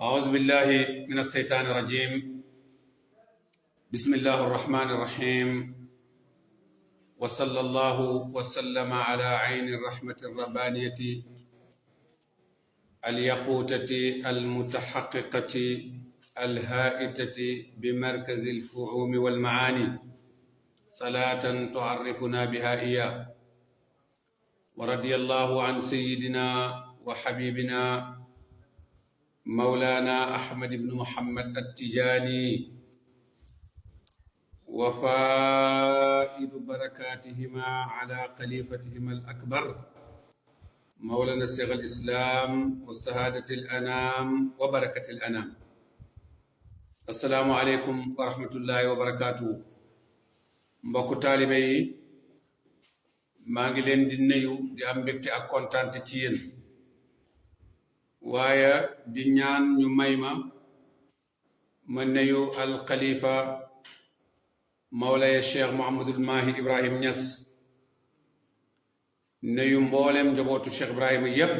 أعوذ بالله من الشيطان الرجيم. بسم الله الرحمن الرحيم. وصلى الله وسلم على عين الرحمة الربانية اليقوتة المتحققة الهائتة بمركز الفهوم والمعاني صلاة تعرفنا بها إياه. ورضي الله عن سيدنا وحبيبنا مولانا أحمد بن محمد التجاني وفائد بركاتهما على خليفتهما الأكبر مولانا شيخ الإسلام وسعادة الأنام وبركة الأنام. السلام عليكم ورحمة الله وبركاته. mbokku taalibe yi maa ngi leen di nuyu di am mbégte ak kontaante ci yéen waaye di ñaan ñu may ma nuyu al xalifa mawlaya cheikh Mouhamadul Mahi Ibrahim Niass nuyu mboolem njabootu cheikh Ibrahima yépp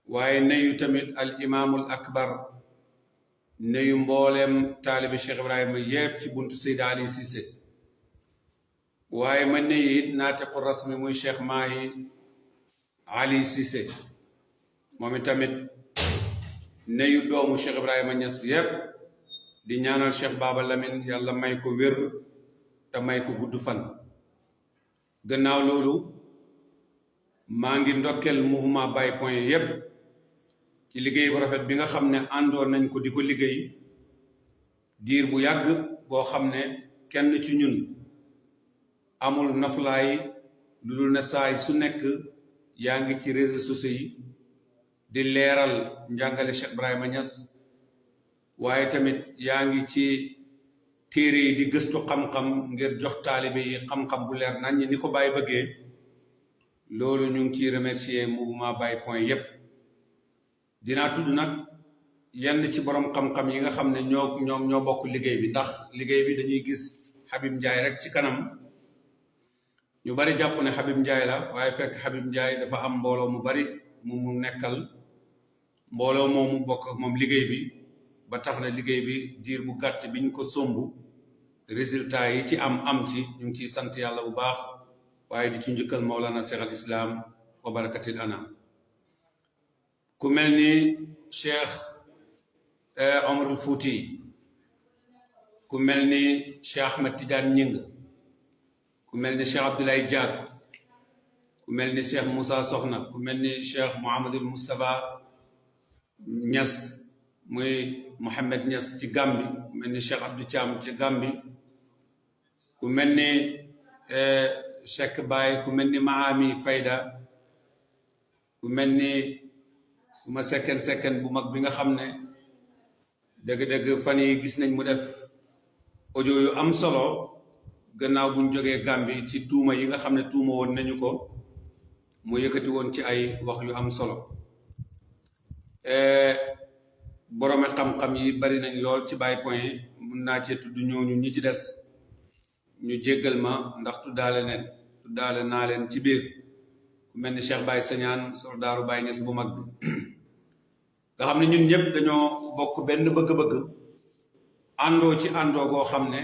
waaye nuyu tamit al imaamul akbar nuyu mboolem taalibe cheikh Ibrahima yépp ci buntu Seyda Ali Cissé waaye ma nuyu it naatiqu rasmi muy cheikh Mahi Ali Cissé moom tamit nuyu doomu cheikh Ibrahima Niass yépp di ñaanal cheikh Baba Lamine yàlla may ko wér te may ko gudd fan. gannaaw loolu maa ngi ndokkel mouvement Baye Point yépp ci liggéey bu rafet bi nga xam ne àndoon nañ ko di ko liggéey diir bu yàgg boo xam ne kenn ci ñun amul naflaay lu dul ne saay su nekk yaa ngi ci réseaux sociaux yi di leeral njàngale cheikh Ibrahima Niass waaye tamit yaa ngi ci téere yi di gëstu xam-xam ngir jox taalibe yi xam-xam bu leer nañ ni ko Baye bëggee. loolu ñu ngi ciy remercier mouvement Baye Point yépp. dinaa tudd nag yenn ci borom xam-xam yi nga xam ne ñoo bokk liggéey bi ndax liggéey bi dañuy gis Habib Ndiaye rek ci kanam ñu bari jàpp ne Habib Ndiaye la waaye fekk Habib Ndiaye dafa am mbooloo mu bari mu nekkal mbooloo moomu bokk moom liggéey bi ba tax na liggéey bi diir bu gàtt biñ ko somb résultat yi ci am ci ñu ngi ciy sant yàlla bu baax waaye di ci njëkkal Mawlana Cheikh al Islam wa barakatil anam ku mel ni Cheikh Omarul Fouti ku mel ni Cheikh Ahmed Tidiane Ñing ku mel ni Cheikh Abdoulaye Diak ku mel ni Cheikh Moussa Soxna ku mel ni Cheikh Mouhamadul Moustapha Niass muy Mohamed Niass ci Gambi ku mel ni Cheikh Abdou Thiam ci Gambi ku mel ni Cheikh Baye ku mel ni Maami Fayda ku mel ni suma sekken bu mag bi nga xam ne dëgg-dëgg fan yi gis nañ mu def audio yu am solo gannaaw buñ jógee Gambi ci tuuma yi nga xam ne tuuma woon nañu ko mu yëkkati woon ci ay wax yu am solo. borome xam-xam yi bari nañ lool ci Baye Point mun naa cee tudd ñooñu ñi ci des ñu jéggal ma ndax tuddaale naa leen ci biir ku mel ni Cheikh Baye Sañaan soldaaru Baye Niass bu mag bi nga xam ne ñun ñëpp dañoo bokk benn bëgg-bëgg àndoo ci àndoo goo xam ne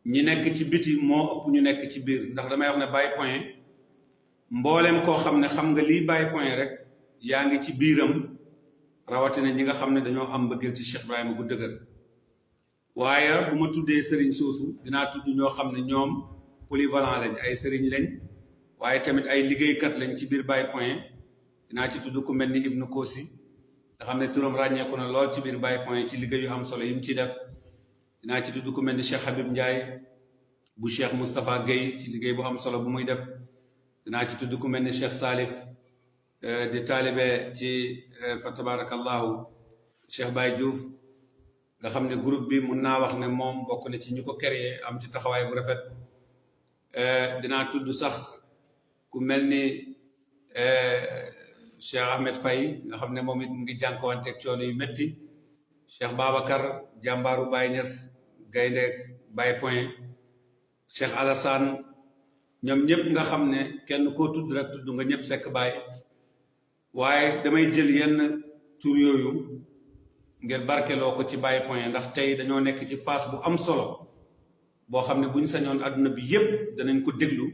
ñi nekk ci biti moo ëpp ñu nekk ci biir ndax damay wax ne Baye Point mboolem koo xam ne xam nga lii Baye Point rek yaa ngi ci biiram rawatina ñi nga xam ne dañoo am bëggeel ci Cheikh Ibrahima bu dëgër waaye bu ma tuddee sëriñ soosu dinaa tudd ñoo xam ne ñoom polyvalent lañ ay sëriñ lañ waaye tamit ay liggéeykat lañ ci biir Baye Point. dinaa ci tudd ku mel ni Ibnu Kosi nga xam ne turam ràññeeku na lool ci biir Baye Point ci liggéey yu am solo yi mu ciy def. dinaa ci tudd ku mel ni Cheikh Habib Ndiaye bu Cheikh Moustapha Guèye ci liggéey bu am solo bu muy def. dinaa ci tudd ku mel ni Cheikh Salif di taalibe ci fa tabarakallahu Cheikh Baye Diouf nga xam ne groupe bi mun naa wax ne moom bokk na ci ñu ko créé am ci taxawaay bu rafet. dinaa tudd sax ku mel ni Cheikh Ahmed Faye nga xam ne moom it mu ngi jànkuwanteeg coono yu métti. Cheikh Babacar jàmbaaru Baye Niass gaynde Baye Point. Cheikh Alassane ñoom ñëpp nga xam ne kenn koo tudd rek tudd nga ñëpp sekk Baye waaye damay jël yenn tur yooyu ngir barkeloo ko ci Baye Point ndax tey dañoo nekk ci phase bu am solo boo xam ne buñ sañoon àdduna bi yépp danañ ko déglu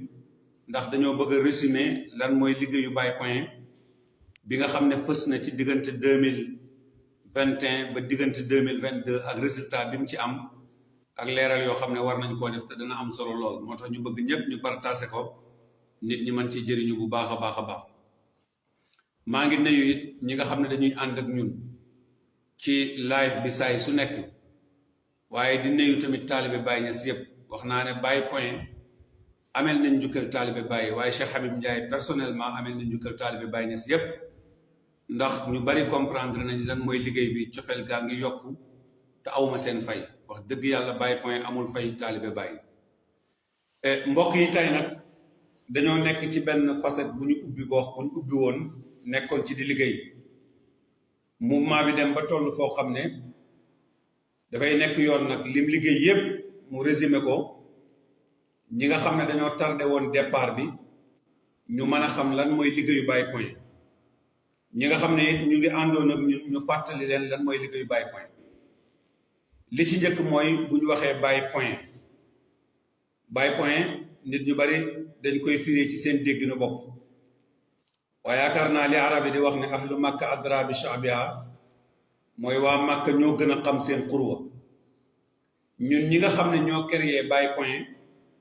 ndax dañoo bëgg a résumer lan mooy liggéeyu Baye Point bi nga xam ne fës na ci diggante 2021 ba diggante 2022 ak résultat bi mu ci am ak leeral yoo xam ne war nañ koo def te dana am solo lool moo tax ñu bëgg ñëpp ñu partagé ko nit ñi mën ci jëriñu bu baax a baax a baax maa ngi nuyu it ñi nga xam ne dañuy ànd ak ñun ci live bi saay su nekk waaye di nuyu tamit taalibe Baye Niass yëpp wax naa ne Baye Point amel nañ njukkal taalibe Baye waaye Cheikh Habib Ndiaye personnellement amel nañ njukkal taalibe Baye Niass yëpp ndax ñu bari comprendre nañ lan mooy liggéey bi cofeel gaa ngi yokku te awma seen fay wax dëgg yàlla Baye Point amul fay taalibe Baye mbokk yi tey nag dañoo nekk ci benn facette bu ñu ubbi woon nekkoon ci di liggéey mouvement bi dem ba toll foo xam ne dafay nekk yoon nag lim liggéey yépp mu résumé ko ñi nga xam ne dañoo tardé woon départ bi ñu mën a xam lan mooy liggéeyu Baye Point ñi nga xam ne it ñu ngi àndoon ak ñun ñu fàttali leen lan mooy liggéeyu Baye Point li ci njëkk mooy bu ñu waxee Baye Point nit ñu bari dañ koy firee ci seen dégg na bopp waaye yaakaar naa li arab yi di wax ne ahlu makka adra bi sha'biha mooy waa Makka ñoo gën a xam seen xurwa ñun ñi nga xam ne ñoo créé Baye Point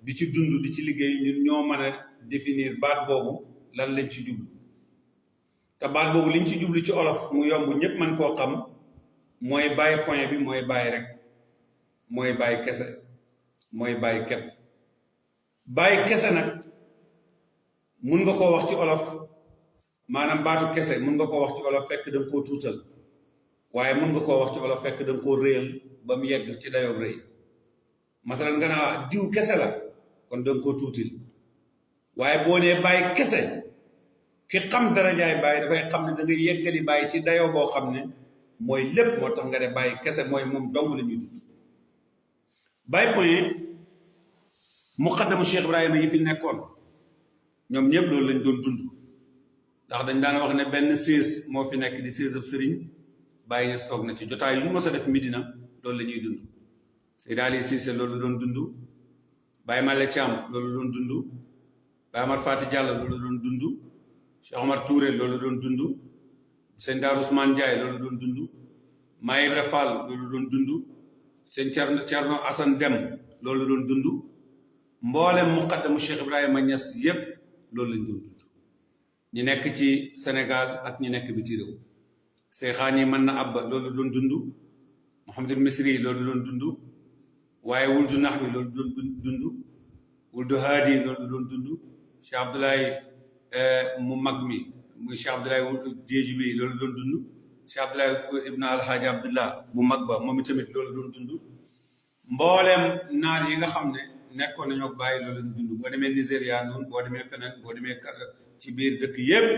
di ci dund di ci liggéey ñun ñoo mën a définir baat boobu lan lañ ci jublu te baat boobu liñ ci jublu ci olof mu yomb ñépp mën koo xam mooy Baye Point bi mooy Baye rek mooy Baye kese mooy Baye kepp Baye kese nag mun nga koo wax ci olof maanaam baatu kese mun nga koo wax ci olof fekk da nga koo tuutal waaye mun nga koo wax ci olof fekk da nga koo réyal ba mu yegg ci dayoo rëy masalan nga naa diw kese la kon da nga koo tuutil waaye boo nee Baye kese ki xam darajaay Baye dafay xam ne da nga yeggali Baye ci dayoo boo xam ne mooy lépp moo tax nga ne Baye kese mooy moom dong la ñuy dund Baye Point muqaddamu Cheikh Ibrahima yi fi nekkoon ñoom ñëpp loolu lañ doon dund ndax dañ daan wax ne benn sées moo fi nekk di sées ab sëriñ Baye Niass toog na ci jotaay yu ñu mës a def Medina loolu la ñuy dund Seydi Ali Cissé loolu doon dund Baye Malé Thiam loolu doon dund Baye Amar Fati Diallo loolu doon dund Cheikh Omar Touré loolu doon dund sëñ Daaru Ousmane Ndiaye loolu doon dund Maye Ibra Fall loolu doon dund sëñ Thierno Assane Dem loolu doon dund mboolem muqaddamu Cheikh Ibrahima Niass yépp loolu lañ doon dund ñi nekk ci Sénégal ak ñi nekk biti réew Seyxaan yi mën na abba loolu doon dund Mouhamadul Misri loolu doon dund waaye wuldu nax bi loolu doon dund wuldu haadi loolu doon dund Cheikh Abdoulaye mu mag mi muy Cheikh Abdoulaye Jéeju bi loolu doon dund Cheikh Abdoulaye ibn Alhaaji Abdullah bu mag ba moom tamit loolu doon dund mbooleem naar yi nga xam ne nekkoon nañoo bàyyi loolu lañ dund boo demee Nigéria noonu boo demee feneen boo demee ci biir dëkk yépp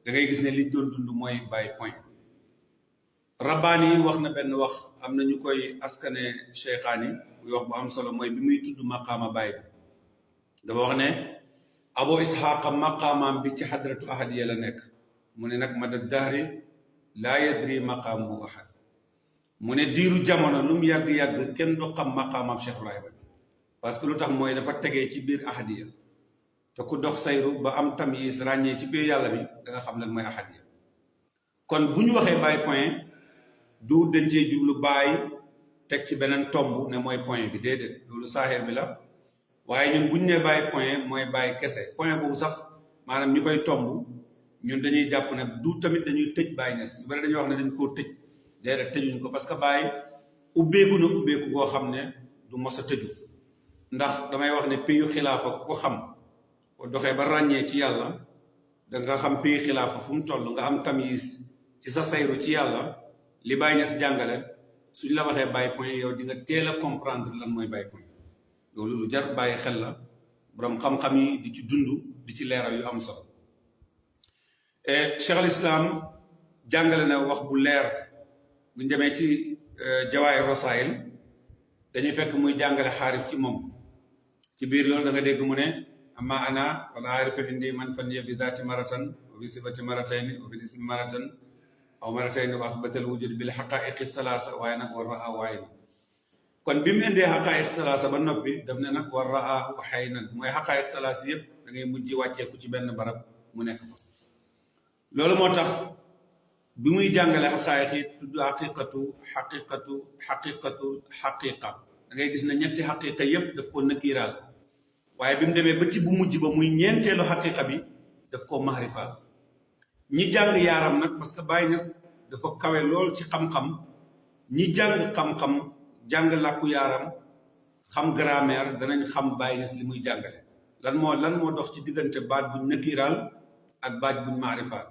da ngay gis ne liñ doon dund mooy Baye Point rabbaani yi wax na benn wax am na ñu koy askane cheikhaani muy wax bu am solo mooy bi muy tudd maqaama Baye bi dafa wax ne Abu Isxaaqa maqaamaam bi ci xadratu ahadiya la nekk mu ne nag mada dahri laa yadri maqaamu ahad mu ne diiru jamono lu mu yàgg-yàgg kenn du xam maqaamaam Cheikh Ibrahima parce que lu tax mooy dafa tegee ci biir ahadiya te ku dox sayru ba am tamyiz ràññee ci biir yàlla bi da nga xam lan mooy ahadiya kon bu ñu waxee Baye Point du dañ cee jublu Baye teg ci beneen tomb ne mooy point bi déedéet loolu saaxeer bi la waaye ñun bu ñu nee Baye Point mooy Baye kese point boobu sax maanaam ñu fay tomb ñun dañuy jàpp ne du tamit dañuy tëj Baye Niass ñu bari dañuy wax ne dañ koo tëj déedéet tëjuñ ko parce que Baye ubbeeku na ubbeeku goo xam ne du mos a tëju ndax damay wax ne pays xilaafa ku ko xam boo doxee ba ràññee ci yàlla da nga xam pays xilaafa fu mu toll nga am tamyiz ci sa sayru ci yàlla li Baye Niass jàngale suñ la waxee Baye Point yow di nga teel a comprendre lan mooy Baye Point loolu lu jar bàyyi xel la borom xam-xam yi di ci dund di ci leeral yu am solo Cheikh al Islam jàngale na wax bu leer bu ñu demee ci Jawaahir Rasaa'il dañuy fekk muy jàngale xaarif ci moom ci biir loolu da nga dégg mu ne amma ana wala aarifu indi man fan bi daati maratan wa fi sifati maratayni wa fi ismi maratan aw maratayn wa asbatal wujud bil haqa'iqi salaasa waaye nag war raa waaye kon bi mu indee xaqaayiq salaasa ba noppi daf ne nag war raa waxay nan mooy xaqaayiq salaasa yëpp da ngay mujj wàcceeku ci benn barab mu nekk fa loolu moo tax bi muy jàngale xaqaayiq yi tudd xaqiqa da ngay gis ne ñetti xaqiqa yëpp daf ko nëkkiiraal waaye bi mu demee ba ci bu mujj ba muy ñeenteelu xaqiqa bi daf koo mahrifaal ñi jàng yaaram nag parce que Baye Niass dafa kawe lool ci xam-xam ñi jàng xam-xam jàng làkku yaaram xam grammaire danañ xam Baye Niass li muy jàngale lan moo dox ci diggante baat buñ nakiraal ak baat buñ maarifaal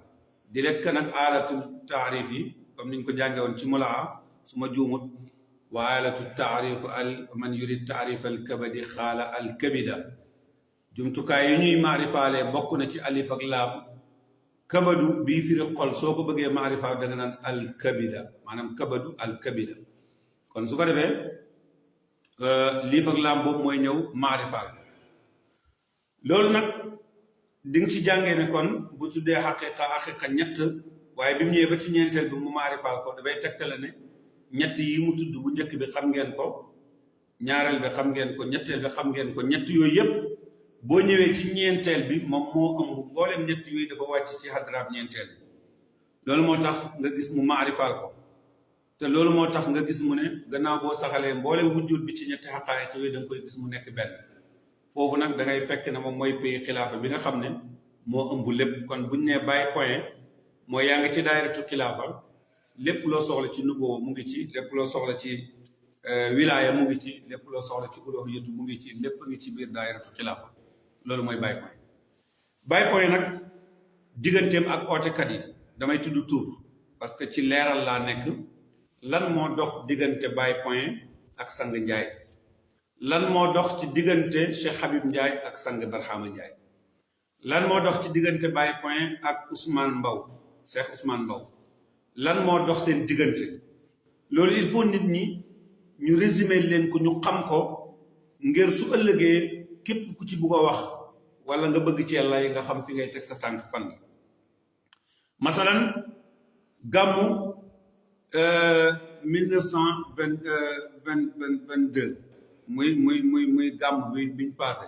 di leet ka nag aalatul taarif yi comme niñ ko jànge woon ci mulaa su ma juumut wa aalatu taarif al man yurid taarif al kabadi xaala al kabida jumtukaay yi ñuy maarifaalee bokk na ci alif ak laam kabadu bii firi xol soo ko bëggee maarifaal da nga naan al kabida maanaam kabadu al kabida kon su ko defee liif ak laam boobu mooy ñëw maarifaal loolu nag di nga ci jàngee ne kon bu tuddee xaqiqa ñett waaye bi mu ñëwee ba ci ñeenteel bi mu maarifaal ko dafay tegtale ne ñett yi mu tudd bu njëkk bi xam ngeen ko ñaareel bi xam ngeen ko ñetteel bi xam ngeen ko ñett yooyu yëpp boo ñëwee ci ñeenteel bi moom moo ëmb mboolem ñett yooyu dafa wàcc ci xadraab ñeenteel bi loolu moo tax nga gis mu maarifaal ko te loolu moo tax nga gis mu ne gannaaw boo saxalee mboolem wujjut bi ci ñetti xaqaayiq yooyu da nga koy gis mu nekk benn foofu nag da ngay fekk ne moom mooy pays xilaafa bi nga xam ne moo ëmb lépp kon buñ nee bàyyi point mooy yaa ngi ci daayiratu xilaafa lépp loo soxla ci nubuwa mu ngi ci lépp loo soxla ci wilaaya mu ngi ci lépp loo soxla ci uluhiyatu mu ngi ci lépp ngi ci biir daayiratu xilaafa loolu mooy bàyyi point bàyyi point nag digganteem ak ootekat yi damay tudd tur parce que ci leeral laa nekk lan moo dox diggante Baye Point ak Sang Ndiaye lan moo dox ci diggante Cheikh Habib Ndiaye ak Sang Barhama Ndiaye lan moo dox ci diggante Baye Point ak Ousmane Mbaw Cheikh Ousmane Mbaw lan moo dox seen diggante loolu il faut nit ñi ñu résumer leen ko ñu xam ko ngir su ëllëgee képp ku ci bugg a wax wala nga bëgg ci yàlla yi nga xam fi ngay teg sa tànk fan la masalan gàmmu 1922 muy gàmm bi biñ passé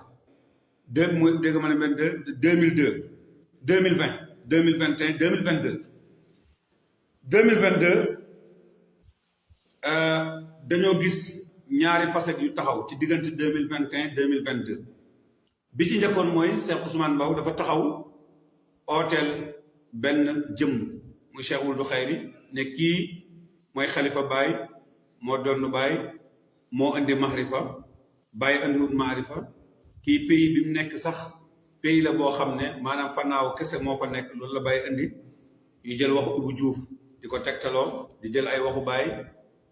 muy dégg ma ne 2002 2020 2021 2022 dañoo gis ñaari facettes yu taxaw ci diggante 2021 2022 bi ci njëkkoon mooy Cheikh Ousmane Mbaw dafa taxaw ooteel benn jëmm muy Cheikh Wuldu Xayri ne kii mooy xalifa Baye moo doon Baye moo indi maxrifa Baye indiwut maxrifa kii pays bi mu nekk sax pays la boo xam ne maanaam fanaaw kese moo fa nekk loolu la Baye indi ñu jël waxu Ibou Diouf di ko tegtaloo di jël ay waxu Baye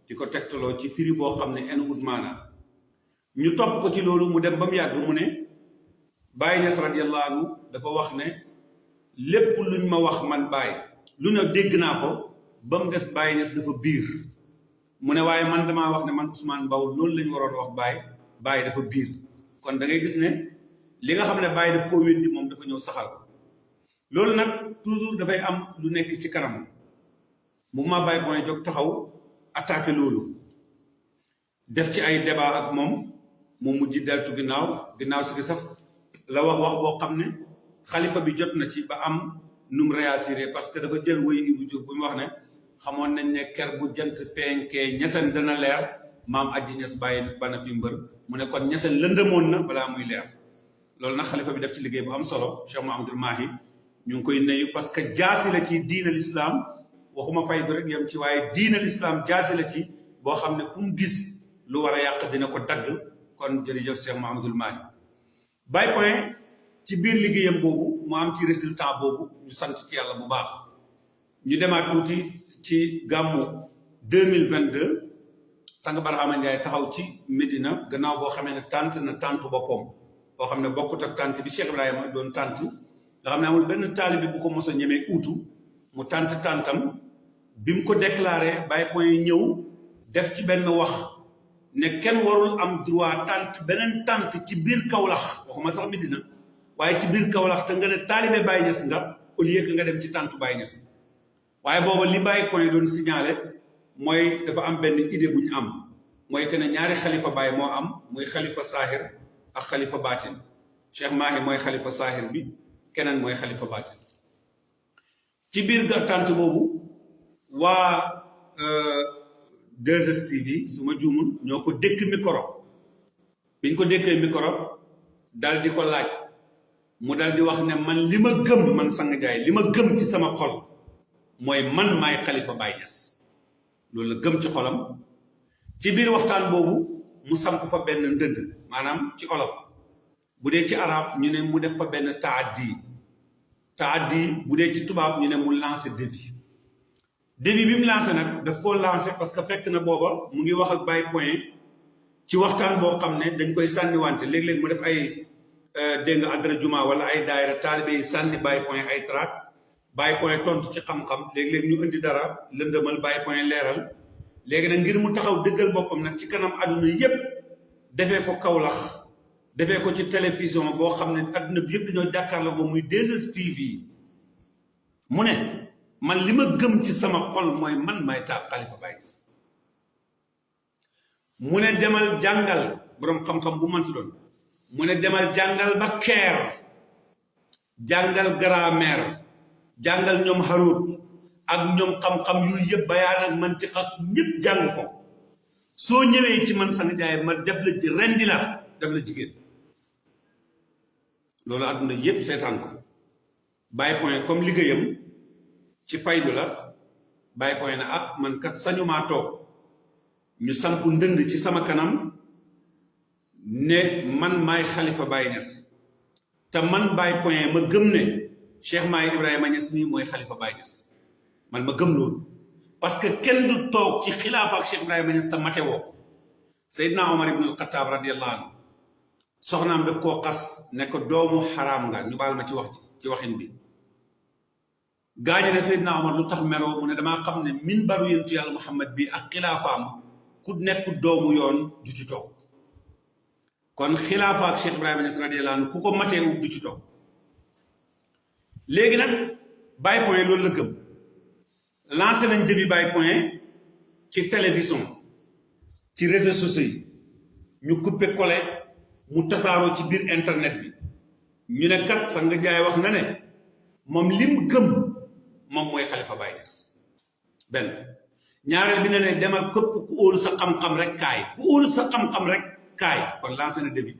di ko tegtaloo ci firi boo xam ne en ut maanaam ñu topp ko ci loolu mu dem ba mu yàgg mu ne Baye Niass radiyallahu anhu dafa wax ne lépp luñ ma wax man Baye lu ne dégg naa ko ba mu des Baye Niass dafa biir mu ne waaye man damaa wax ne man Ousmane Mbaw loolu lañ waroon wax Baye dafa biir kon da ngay gis ne li nga xam ne Baye daf koo weddi moom dafa ñëw saxal ko loolu nag toujours dafay am lu nekk ci kanam mouvement Baye Point jóg taxaw attaqué loolu def ci ay débat ak moom mu mujj deltu ginnaaw si gi sax la wax boo xam ne xalifa bi jot na ci ba am num réagir parce que dafa jël woy Ibou Diouf bu mu wax ne xamoon nañ ne ker bu jant feeñkee ñesen dana leer maam Aji Ñas bàyyi bana fi mbër mu ne kon ñesen lëndëmoon na balaa muy leer loolu nag xalifa bi def ci liggéey bu am solo Cheikh Mouhamadoul Mahi ñu ngi koy nuyu parce que jaasi la ci diina l'islam waxuma faydu rek yam ci waaye diina l'islam jaasi la ci boo xam ne fu mu gis lu war a yàq dina ko dagg kon jërëjëf Cheikh Mouhamadoul Mahi Baye Point ci biir liggéeyam boobu mu am ci résultat boobu ñu sant ci yàlla bu baax ñu demaat tuuti ci gàmmu 2022 Sang Barhama Ndiaye taxaw ci Medina gannaaw boo xamee ne tànt na tàntu boppam boo xam ne bokkut ak tànt bi Cheikh Ibrahima doon tànt nga xam ne amul benn taalibe bu ko mos a ñemee uutu mu tàntam bi mu ko déclaré Baye Point ñëw def ci benn wax ne kenn warul am droit tànt beneen tànt ci biir Kaolack waxuma sax Medina waaye ci biir Kaolack te nga ne taalibe Baye Niass nga au lieu que nga dem ci tàntu Baye Niass waaye booba li Baye point doon signalé mooy dafa am benn idée bu ñu am mooy que ne ñaari xalifa Baye moo am muy xalifa saahir ak xalifa baatin Cheikh Mahi mooy xalifa saahir bi keneen mooy xalifa baatin ci biir gàttant boobu waa 2STV su ma juumul ñoo ko dékk micro biñ ko dékkee micro dal di ko laaj mu dal di wax ne man li ma gëm man Sang Ndiaye li ma gëm ci sama xol mooy man maay xalifa Baye Niass loolu la gëm ci xolam ci biir waxtaan boobu mu samp fa benn ndënd maanaam ci olof bu dee ci arab ñu ne mu def fa benn taaddi bu dee ci tubaab ñu ne mu lancé défi bi mu lancé nag daf koo lancé parce que fekk na booba mu ngi wax ak Baye point ci waxtaan boo xam ne dañ koy sànniwante léeg-léeg mu def ay dégg nga àddina juma wala ay daayira taalibe yi sànni Baye point ay tract Baye point tontu ci xam-xam léeg-léeg ñu indi dara lëndëmal Baye point leeral léegi nag ngir mu taxaw dëggal boppam nag ci kanam àdduna yépp defee ko Kaolack defee ko ci télévision boo xam ne àdduna bi yëpp dañoo jàkkaarloo ba muy 2STV mu ne man li ma gëm ci sama xol mooy man may taal xalifa Baye Niass mu ne demal jàngal boroom xam-xam bu mënti doon mu ne demal jàngal ba keer jàngal grammaire jàngal ñoom Harut ak ñoom xam-xam yu yëpp bayaan ak mantiq ak ñëpp jàng ko soo ñëwee ci man Sang Ndiaye ma def la ci rendi la def la jigéen loolu àdduna yëpp seetaan ko Baye point comme liggéeyam ci faydu la Baye point ne ah man kat sañumaa toog ñu samp ndënd ci sama kanam ne man maay xalifa Baye Niass te man Baye point ma gëm ne Cheikh Mahi Ibrahima Niass mii mooy xalifa Baye Niass man ma gëm loolu parce que kenn du toog ci xilaafa ak Cheikh Ibrahima Niass te mate woo ko Seydina Omar ibn al-Khattab radiyallahu anhu soxnaam daf koo xas ne ko doomu xaraam nga ñu baal ma ci wax ci waxin bi gaañe ne Seydina Omar lu tax meroo mu ne damaa xam ne minbaru yonentu Yàlla Muhammad bi ak xilaafaam ku nekk doomu yoon du ci toog kon xilaafa ak Cheikh Ibrahima Niass radiyallahu anhu ku ko mateewu du ci toog léegi nag Baye point loolu la gëm lancé nañ défi Baye point ci télévision ci réseaux sociaux yi ñu coupé collé mu tasaaroo ci biir internet bi ñu ne kat Sang Ndiaye wax na ne moom lim gëm moom mooy xalifa Baye Niass benn ñaareel bi ne demal képp ku óolu sa xam-xam rek kaay ku óolu sa xam-xam rek kaay kon lancé na défi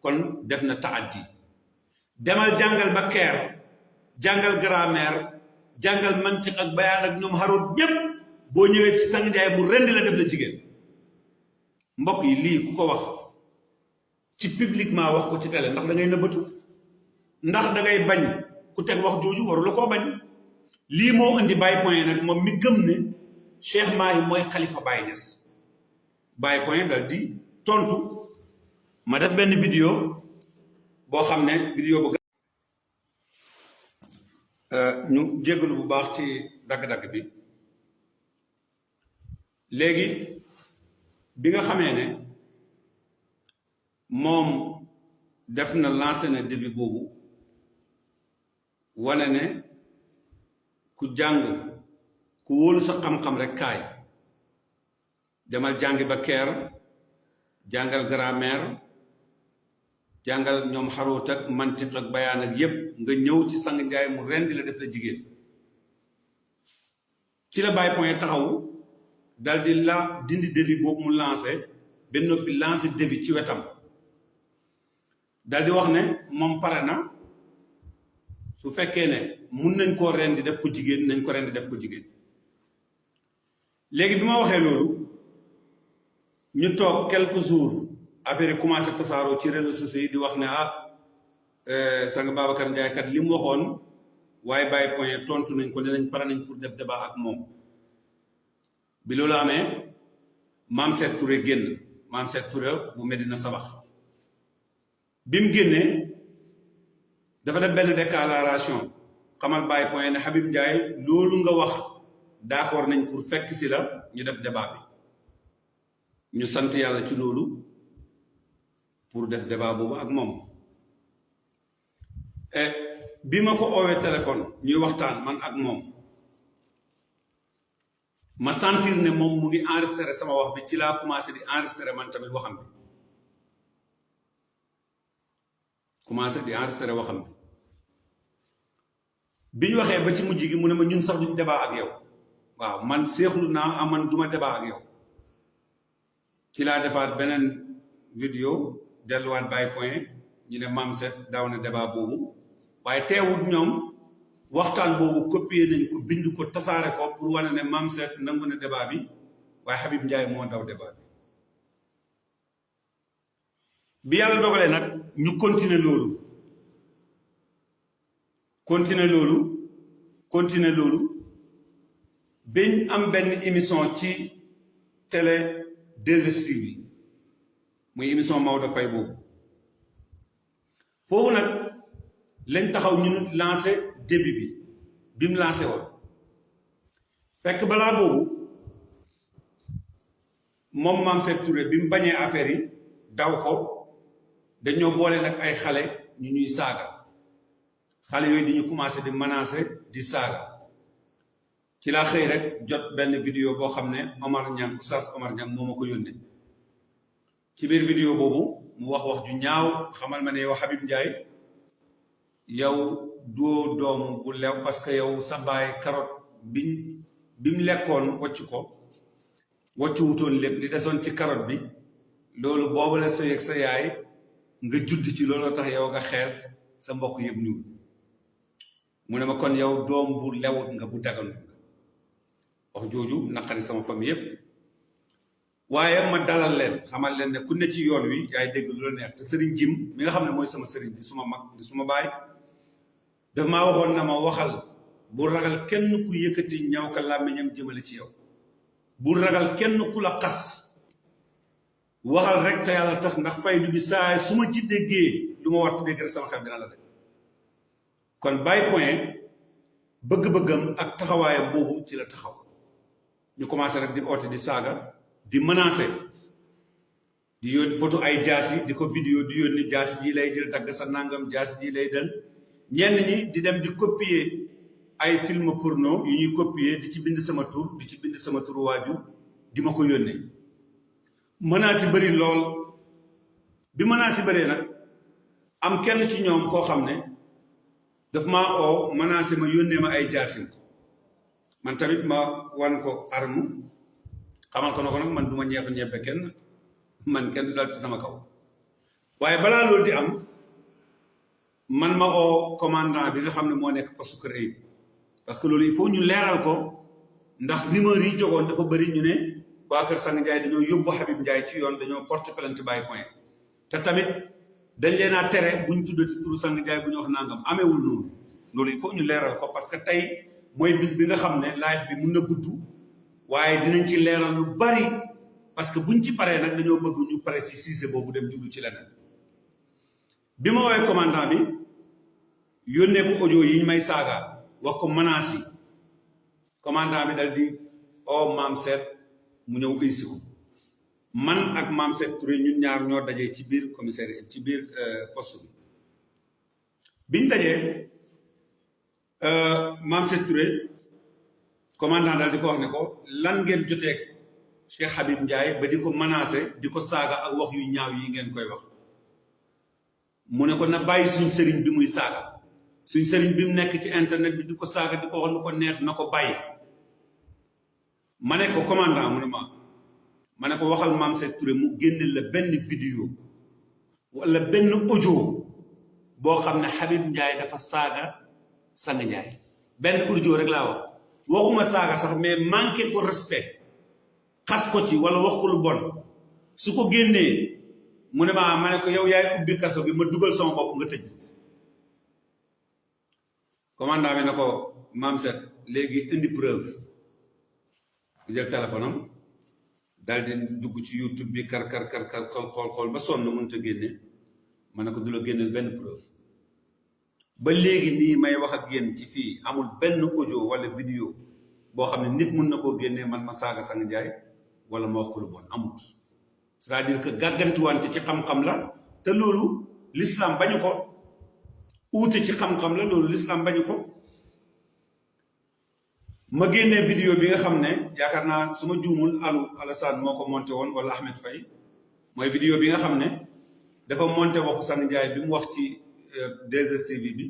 kon def na taaddi demal jàngal ba keer jàngal grammaire jàngal mantiq ak bayaan ak ñoom Harut ñépp boo ñëwee ci Sang Ndiaye mu rendi la def la jigéen mbokk yi lii ku ko wax ci publiquement wax ko ci télé ndax da ngay nëbbatu ndax da ngay bañ ku teg wax jooju waru la koo bañ lii moo indi Baye point nag moom mi gëm ne Cheikh Mahi mooy xalifa Baye Niass Baye point dal di tontu ma def benn vidéo boo xam ne vidéo bu ñu jéggalu bu baax ci dagg-dagg bi léegi bi nga xamee ne moom def na lancé na défi boobu wane ne ku jàng ku wóolu sa xam-xam rek kaay demal jàngi ba keer jàngal grammaire jàngal ñoom Harut ak mantiq ak bayaan ak yépp nga ñëw ci Sang Ndiaye mu rendi la def la jigéen ci la Baye point taxaw dal di la dindi défi boobu mu lancé ba noppi lancé défi ci wetam dal di wax ne moom pare na su fekkee ne mun nañ koo rendi def ko jigéen nañ ko rendi def ko jigéen léegi bi ma waxee loolu ñu toog quelques jours affaire yi commencé tasaaroo ci réseaux sociaux yi di wax ne Sang Babacar Ndiaye kat li mu waxoon waaye Baye point tontu nañ ko ne nañ pare nañ pour def débat ak moom bi loolu amee Mame Seck Touré génn Mame Seck Touré bu Medina Sabax bi mu génnee dafa def benn déclaration xamal Baye point ne Habib Ndiaye loolu nga wax d'accord nañ pour fekk si la ñu def débat bi ñu sant yàlla ci loolu pour def débat boobu ak moom bi ma ko oowee téléphone ñuy waxtaan man ak moom ma sentir ne moom mu ngi enregistré sama wax bi ci laa commencé di enregistré man tamit waxam bi commencé di enregistré waxam bi biñ waxee ba ci mujj gi mu ne ma ñun sax duñ débat ak yow waaw man seexlu naa aman duma débat ak yow ci laa defaat beneen vidéo delluwaat Baye Point ñu ne Mame Seck daaw na débat boobu waaye teewut ñoom waxtaan boobu copier nañ ko bind ko tasaare ko pour wane ne Mame Seck nangu na débat bi waaye Habib Ndiaye moo daw débat bi yàlla dogalee nag ñu continuer loolu bañ am benn émission ci télé 2STV bi muy émission Maodo Faye boobu foofu nag lañ taxaw ñu lancé début bi mu lancé woon fekk balaa boobu moom Mame Seck Touré bi mu bañee affaire yi daw ko dañoo boole nag ay xale ñu ñuy saaga xale yooyu di ñu commencé di menacer di saaga ci laa xëy rek jot benn vidéo boo xam ne Omar Niang Oustaz Omar Niang moo ma ko yónnee ci biir vidéo boobu mu wax ju ñaaw xamal ma ne yow Habib Ndiaye yow doo doomu bu lew parce que yow sa baay carotte bi mu lekkoon wocc wutoon lépp li desoon ci carotte bi loolu boobu la sëy ak sa yaay nga judd ci looloo tax yow nga xees sa mbokk yëpp ñuul mu ne ma kon yow doom bu lewut nga bu daganut nga wax jooju naqari sama famille yëpp waaye ma dalal leen xamal leen ne ku ne ci yoon wi yaay dégg lu la neex te sëriñ Jim mi nga xam ne mooy sama sëriñ di suma mag di suma baay daf maa waxoon na ma waxal bu ragal kenn ku yëkkati ñaw ka làmmiñam jëmale ci yow bu ragal kenn ku la xas waxal rek te yàlla tax ndax faydu bi saa su ma ci déggee lu ma war a dégg rek sama xel dina la rek kon Baye Point bëgg-bëggam ak taxawaayam boobu ci la taxaw ñu commencé rek di oote di saaga di menacer di yónni photo ay jaasi di ko vidéo di yónni jaasi ji lay jël dagg sa nangam jaasi ji lay del ñenn ñi di dem di copier ay film porno yu ñuy copier di ci bind sama tur di ci bind sama tur waajur di ma ko yónnee menaces yi bëri lool bi menaces yi bëree nag am kenn ci ñoom koo xam ne daf maa oo menacé ma yónnee ma ay jaasim man tamit ma wan ko arme xamal ko na ko nag man du ma ñebbe kenn man kenn dal ci sama kaw waaye balaa loolu di am man ma oo commandant bi nga xam ne moo nekk poste Kër Ayib parce que loolu il faut ñu leeral ko ndax rumeur yi jogoon dafa bëri ñu ne waa Kër Sang Ndiaye dañoo yóbbu Habib Ndiaye ci yoon dañoo porte plainte Baye Point te tamit dañ leen a tere bu ñu tuddati turu Sang Ndiaye bu ñu wax nangam ameewul noonu loolu il faut ñu leeral ko parce que tey mooy bis bi nga xam ne live bi mun na gudd waaye dinañ ci leeral lu bari parce que buñ ci paree nag dañoo bëgg ñu pare ci Cissé boobu dem jublu ci leneen bi ma woowee commandant bi yónnee ko audio yi ñu may saaga wax ko menaces yi commandant bi dal di oo Mame Seck mu ñëw uysi ko man ak Mame Seck Touré ñun ñaar ñoo dajee ci biir commissariat ci biir poste bi biñ dajee Mame Seck Touré commandant daal di ko wax ne ko lan ngeen joteeg Cheikh Habib Ndiaye ba di ko menacé di ko saaga ak wax yu ñaaw yi ngeen koy wax mu ne ko na bàyyi suñ sëriñ bi muy saaga suñ sëriñ bi mu nekk ci internet bi di ko saaga di ko wax lu ko neex na ko bàyyi ma ne ko commandant mu ne ma ne ko waxal Mame Seck Touré mu génne la benn vidéo wala benn audio boo xam ne Habib Ndiaye dafa saaga Sang Ndiaye benn audio rek laa wax waxuma saaga sax mais manqué ko respect xas ko ci wala wax ko lu bon su ko génnee mu ne ma ne ko yow yaay ubbi kaso bi ma dugal sama bopp nga tëj commandant bi ne ko Mame Seck léegi indi preuve mu jël téléphone am daal di dugg ci YouTube bi kar xool ba sonn mënut a génne ma ne ko du la génneel benn preuve ba léegi nii may wax ak yéen ci fii amul benn audio wala vidéo boo xam ne nit mun na koo génnee man ma saaga Sang Ndiaye wala ma wax ko lu bon amut c'est-à-dire que gàggantiwante ci xam-xam la te loolu l'islam bañu ko uute ci xam-xam la loolu l'islam bañu ko ma génnee vidéo bi nga xam ne yaakaar naa su ma juumul Alassane moo ko monté woon wala Ahmed Faye mooy vidéo bi nga xam ne dafa monté waxu Sang Ndiaye bi mu wax ci 2STV bi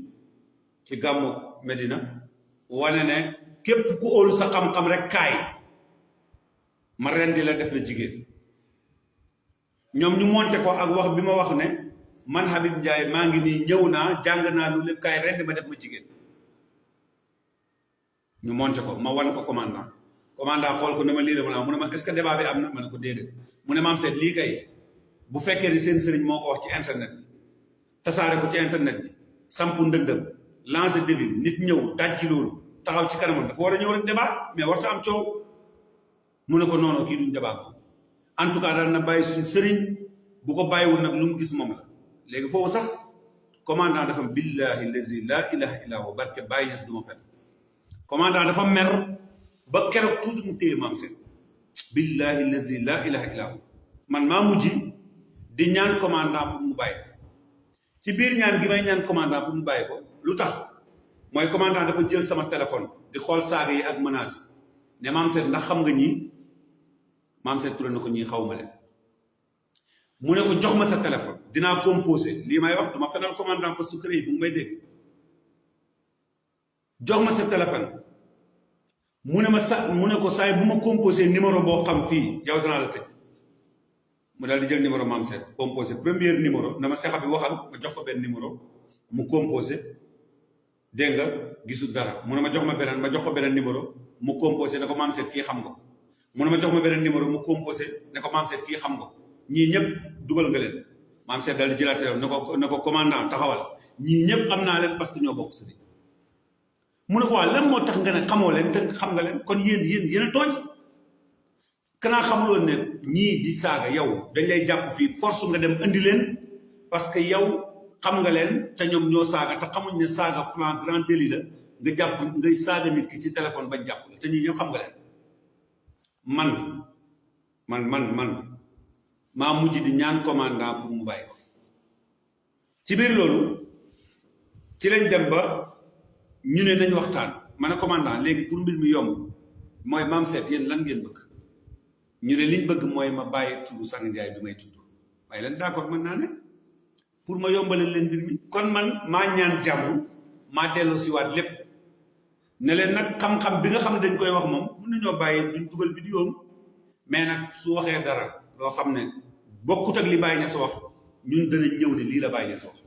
ci gàmmu Medina wane ne képp ku óolu sa xam-xam rek kaay ma rendi la def la jigéen ñoom ñu monté ko ak wax bi ma wax ne man Habib Ndiaye maa ngi nii ñëw naa jàng naa lu lépp kaay rendi ma def ma jigéen ñu monté ko ma wan ko commandant xool ko ne ma lii la ma mu ne ma est-ce que débat bi am na ma ne ko déedéet mu ne maam seet lii kay bu fekkee ni seen sëriñ moo ko wax ci internet bi tasaare ko ci internet bi sampu ndëndëm lancé défi nit ñëw dajji loolu taxaw ci kanamam dafa war a ñëw rek débat mais warta am coow mu ne ko noonu kii duñ débat ko en tout cas daal na bàyyi suñu sëriñ bu ko bàyyiwul nag lu mu gis moom la léegi foofu sax commandant dafa billahi lazi la ilaha illa huwa barke bàyyi ñes du ma fen commandant dafa mer ba keroog tuuti mu téye maam seen billahi lazi la ilaha illa huwa man maa mujj di ñaan commandant pour mu bàyyi ci biir ñaan gi may ñaan commandant pour mu bàyyi ko lu tax mooy commandant dafa jël sama téléphone di xool saaga yi ak menace yi ne maam seet ndax xam nga ñii maam seet ture na ko ñii xaw ma leen mu ne ko jox ma sa téléphone dinaa composé lii may wax duma fenal commandant poste secret yi bu may dégg jox ma sa téléphone mu ne ko saay bu ma composé numéro boo xam fii yow danaa la tëj mu daal di jël numéro maam seet composé premier numéro na ma sexa bi waxal ma jox ko benn numéro mu composé dégg nga gisul dara mu ne ma jox ko beneen numéro mu composé ne ko maam seet kii xam nga ko mu ne ma jox ma beneen numéro mu composé ne ko maam seet kii xam nga ko ñii ñëpp dugal nga leen maam seet daal di jëlaat ne ko commandant taxawal ñii ñëpp xam naa leen parce que ñoo bokk sëriñ mu ne ko waa lan moo tax nga ne xamoo leen te xam nga leen kon yéen a tooñ kanaa xamuloon ne ñii di saaga yow dañ lay jàpp fii force nga dem indi leen parce que yow xam nga leen te ñoom ñoo saaga te xamuñ ne saaga flagrant délit la nga jàpp ngay saaga nit ki ci téléphone bañ jàpp te ñii ñëpp xam nga leen man maa mujj di ñaan commandant pour mu bàyyi ko ci biir loolu ci lañ dem ba ñu ne nañ waxtaan ma ne commandant léegi pour mbir mi yomb mooy maam seet yéen lan ngeen bëgg ñu ne liñ bëgg mooy ma bàyyi tudd Sang Ndiaye bi may tudd waaye leen d'accord mën naa ne pour ma yombalal leen mbir mi kon man maa ñaan jàmm maa delloo si waat lépp ne leen nag xam-xam bi nga xam ne dañ koy wax moom mun nañoo bàyyi duñ dugal vidéo am mais nag su waxee dara loo xam ne bokkut ak li Baye Niass wax ñun danañ ñëw ne lii la Baye Niass wax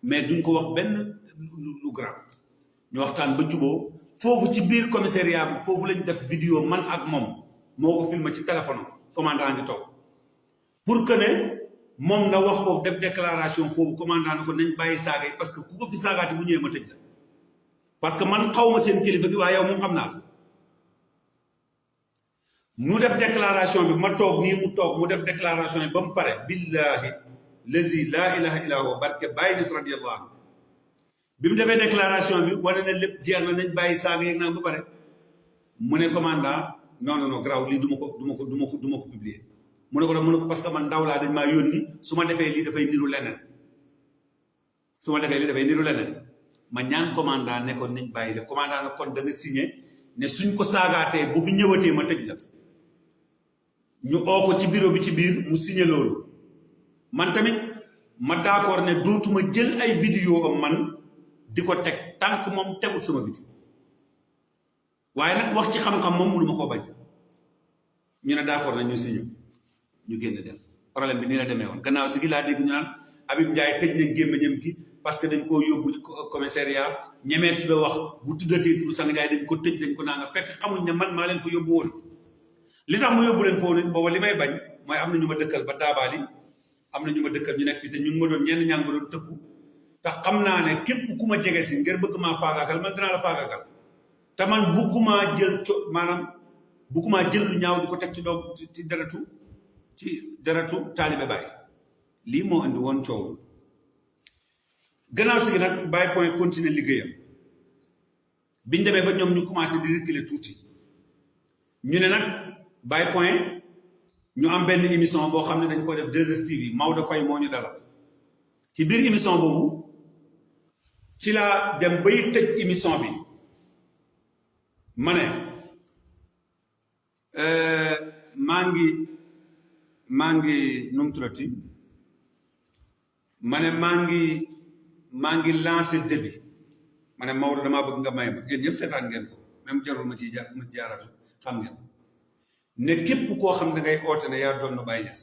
mais duñ ko wax benn lu grand ñu waxtaan ba juboo foofu ci biir commissariat bi foofu lañ def vidéo man ak moom moo ko filmé ci téléphone commandant ngi toog pour que ne moom na wax foofu def déclaration foofu commandant ne ko nañ bàyyi saaga yi parce que ku ko fi saagaati bu ñëwee ma tëj la parce que man xaw ma seen kilifa gi waaye yow moom xam naa la mu def déclaration bi ma toog nii mu toog mu def déclaration yi ba mu pare billahi lazi laa ilaha illa huwa barke Baye Niass radiyallahu anhu bi mu defee déclaration bi wane na lépp jeex na nañ bàyyi saaga yeeg naa ba pare mu ne commandant non graw lii du ma ko publier mu ne ko parce que man ndaw laa dañ maa yónni su ma defee lii dafay niru leneen ma ñaan commandant ne ko nañ bàyyi la commandant ne kon da nga signé ne suñ ko saagaatee bu fi ñëwatee ma tëj la ñu oo ko ci bureau bi ci biir mu signé loolu man tamit ma d'accord ne dootuma jël ay vidéo am man di ko teg tant que moom tegut sama vidéo waaye nag wax ci xam-xam moom mënu ma koo bañ ñu ne d'accord nañ ñu signé ñu génn dem problème bi nii la demee woon gannaaw si gi laa dégg ñu naan Habib Ndiaye tëj nañ gémmiñam gi parce que dañ koo yóbbu ci commissariat ñemee tudd wax bu tuddatee tur Sang Ndiaye dañ ko tëj dañ ko naa nga fekk xamuñ ne man maa leen fa yóbbu woon li tax ma yóbbu leen foofu nit booba li may bañ mooy am na ñu ma dëkkal ba daabaali am na ñu ma dëkkal ñu nekk fii te ñu ngi ma doon ñenn ñaa ngi ma doon tëkku tax xam naa ne képp ku ma jege si ngir bëgg maa faagaagal man dinaa la faagaagal te man buggumaa jël lu ñaaw di ko teg ci doom ci deretu taalibe Baye lii moo indi woon coow gannaaw si gi nag Baye Point continuer liggéeyam biñ demee ba ñoom ñu commencé di reculer tuuti ñu ne nag Baye Point ñu am benn émission boo xam ne dañ ko def 2STV Maodo Faye moo ñu dalal ci biir émission boobu ci laa dem bay tëj émission bi ma ne maa ngi nu mu tuddati ma ne maa ngi lancé défi ma ne Maodo damaa bëgg nga may ma yéen ñëpp seetaan ngeen ko même jarul ma jaaratu xam ngeen ne képp koo xam da ngay oote ne yaa doon na Baye Niass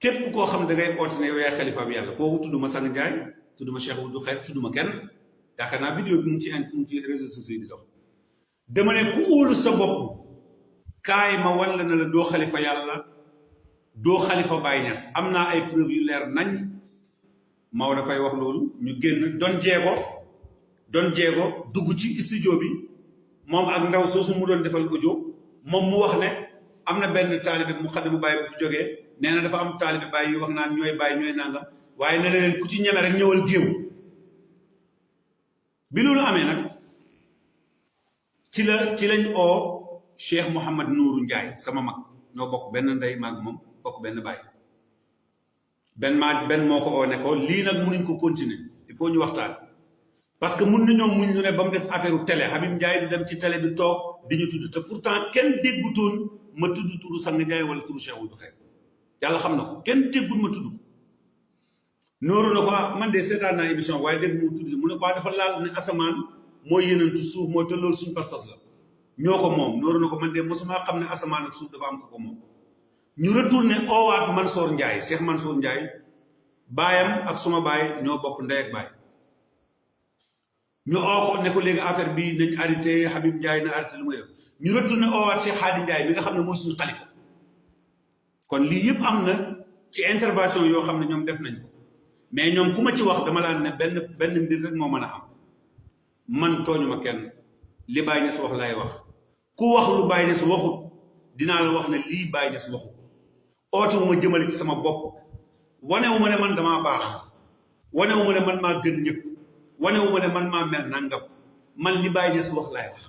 képp koo xam da ngay oote ne yow yaay xalifa bi yàlla foofu tudduma Sang Ndiaye tudduma Cheikh Oudou Khayr tudduma kenn yaakaar naa vidéo bi mu ci réseaux sociaux yi di dox dama ne ku óolu sa bopp kaay ma wan la ne la doo xalifa yàlla doo xalifa Baye Niass am naa ay preuve yu leer nañ Maodo dafay wax loolu ñu génn doon jeego dugg ci studio bi moom ak ndaw soosu mu doon defal audio moom mu wax ne am na benn taalibe mu xaddimu Baye bu fi jógee nee na dafa am taalibe Baye yu wax naan ñooy Baye ñooy nangam waaye ne leen ku ci ñeme rek ñëwal géew bi loolu amee nag ci lañ oo Cheikh Mouhamad Nourou Ndiaye sama mag ñoo bokk benn ndey maag moom bokk benn Baye benn moo ko oo ne ko lii nag mënuñ ko continuer il faut ñu waxtaan parce que mun nañoo muñ ñu ne ba mu des affaire u télé Habib Ndiaye du dem ci télé bi toog di ñu tudd te pourtant kenn déggutoon ma tudd turu Sang Ndiaye wala turu Cheikh Oudou Khayr yàlla xam na ko kenn déggul ma tudd ko Nourou na ko man de seetaan naa émission waaye dégg mu tudd mu ne ko dafa laal ne asamaan mooy yenentu suuf mooy te loolu suñu pas-pas la ñoo ko moom Nourou na ko man de mosuma xam ne asamaan ak suuf dafa am ko moom ñu retourné oowaat Mansour Ndiaye Cheikh Mansour Ndiaye baayam ak suma baay ñoo bokk ndey ak baay ñu oo ko ne ko léegi affaire bi nañ arrêté Habib Ndiaye na arrêté lu muy def ñu retourné oowaat Cheikh Hadi Ndiaye mi nga xam ne mooy suñu xalifa kon lii yëpp am na ci intervention yoo xam ne ñoom def nañ ko mais ñoom ku ma ci wax dama laan ne benn mbir rek moo mën a am man tooñu ma kenn li Baye Niass wax laay wax ku wax lu Baye Niass waxut dinaa la wax ne lii Baye Niass waxu ko ootewu ma jëmale ci sama bopp wanewu ma ne man damaa baax wanewu ma ne man maa gën ñëpp wanewu ma ne man maa mel nangam man li Baye Niass wax laay wax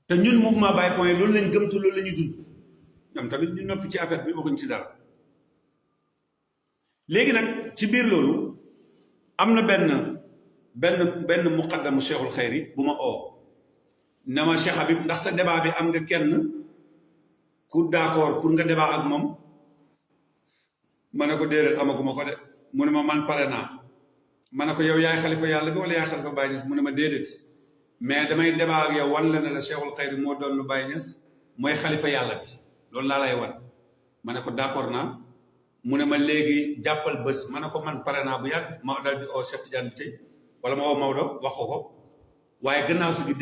te ñun mouvement Baye point loolu lañ gëm te loolu la ñuy dund ñoom tamit ñu noppi ci affaire bi waxuñ ci dara léegi nag ci biir loolu am na benn muqaddamu Cheikhul Khayri bu ma oo ne ma Cheikh Habib ndax sa débat bi am nga kenn ku d'accord pour nga débat ak moom ma ne ko déedéet amaguma ko de mu ne ma man pare naa ma ne ko yow yaay xalifa yàlla bi wala yaay xalifa Baye Niass mu ne ma déedéet mais damay débat ak yow wan la ne la Cheikhul Khayri moo doon lu Baye Niass mooy xalifa yàlla bi loolu laa lay wan ma ne ko d'accord naa mu ne ma léegi jàppal bés ma ne ko man pare naa bu yàgg ma dal di oo Cheikh Tidiane bi tey wala ma oo Maodo wax ko waaye gannaaw si gi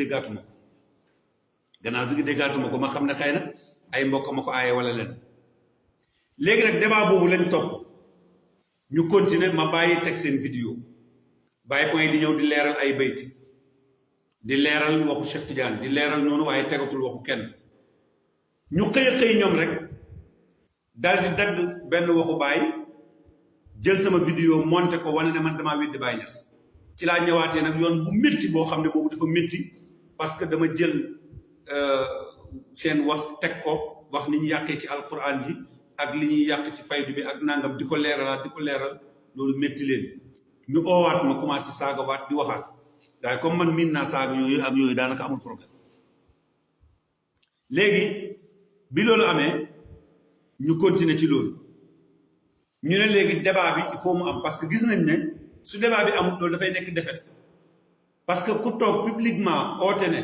déggaatuma ko ma xam ne xëy na ay mbokk ma ko aaye wala leen léegi nag débat boobu lañ topp ñu continuer ma bàyyi teg seen vidéo Baye point di ñëw di leeral ay bayti di leeral waxu Cheikh Tidiane di leeral noonu waaye tegatul waxu kenn ñu xëy ñoom rek daal di dagg benn waxu Baye jël sama vidéo monté ko wane ne man damaa weddi Baye Niass ci laa ñëwaatee nag yoon bu métti boo xam ne boobu dafa métti parce que dama jël seen wax teg ko wax ni ñu yàqee ci alquran ji ak li ñuy yàq ci faydu bi ak nangam di ko leeral loolu métti leen ñu oowaat ma commencé saagawaat di waxaat waaye comme man miin naa saaga yooyu ak yooyu daanaka amul problème léegi bi loolu amee ñu continuer ci loolu ñu ne léegi débat bi il faut mu am parce que gis nañ ne su débat bi amul loolu dafay nekk defet parce que ku toog publiquement oote ne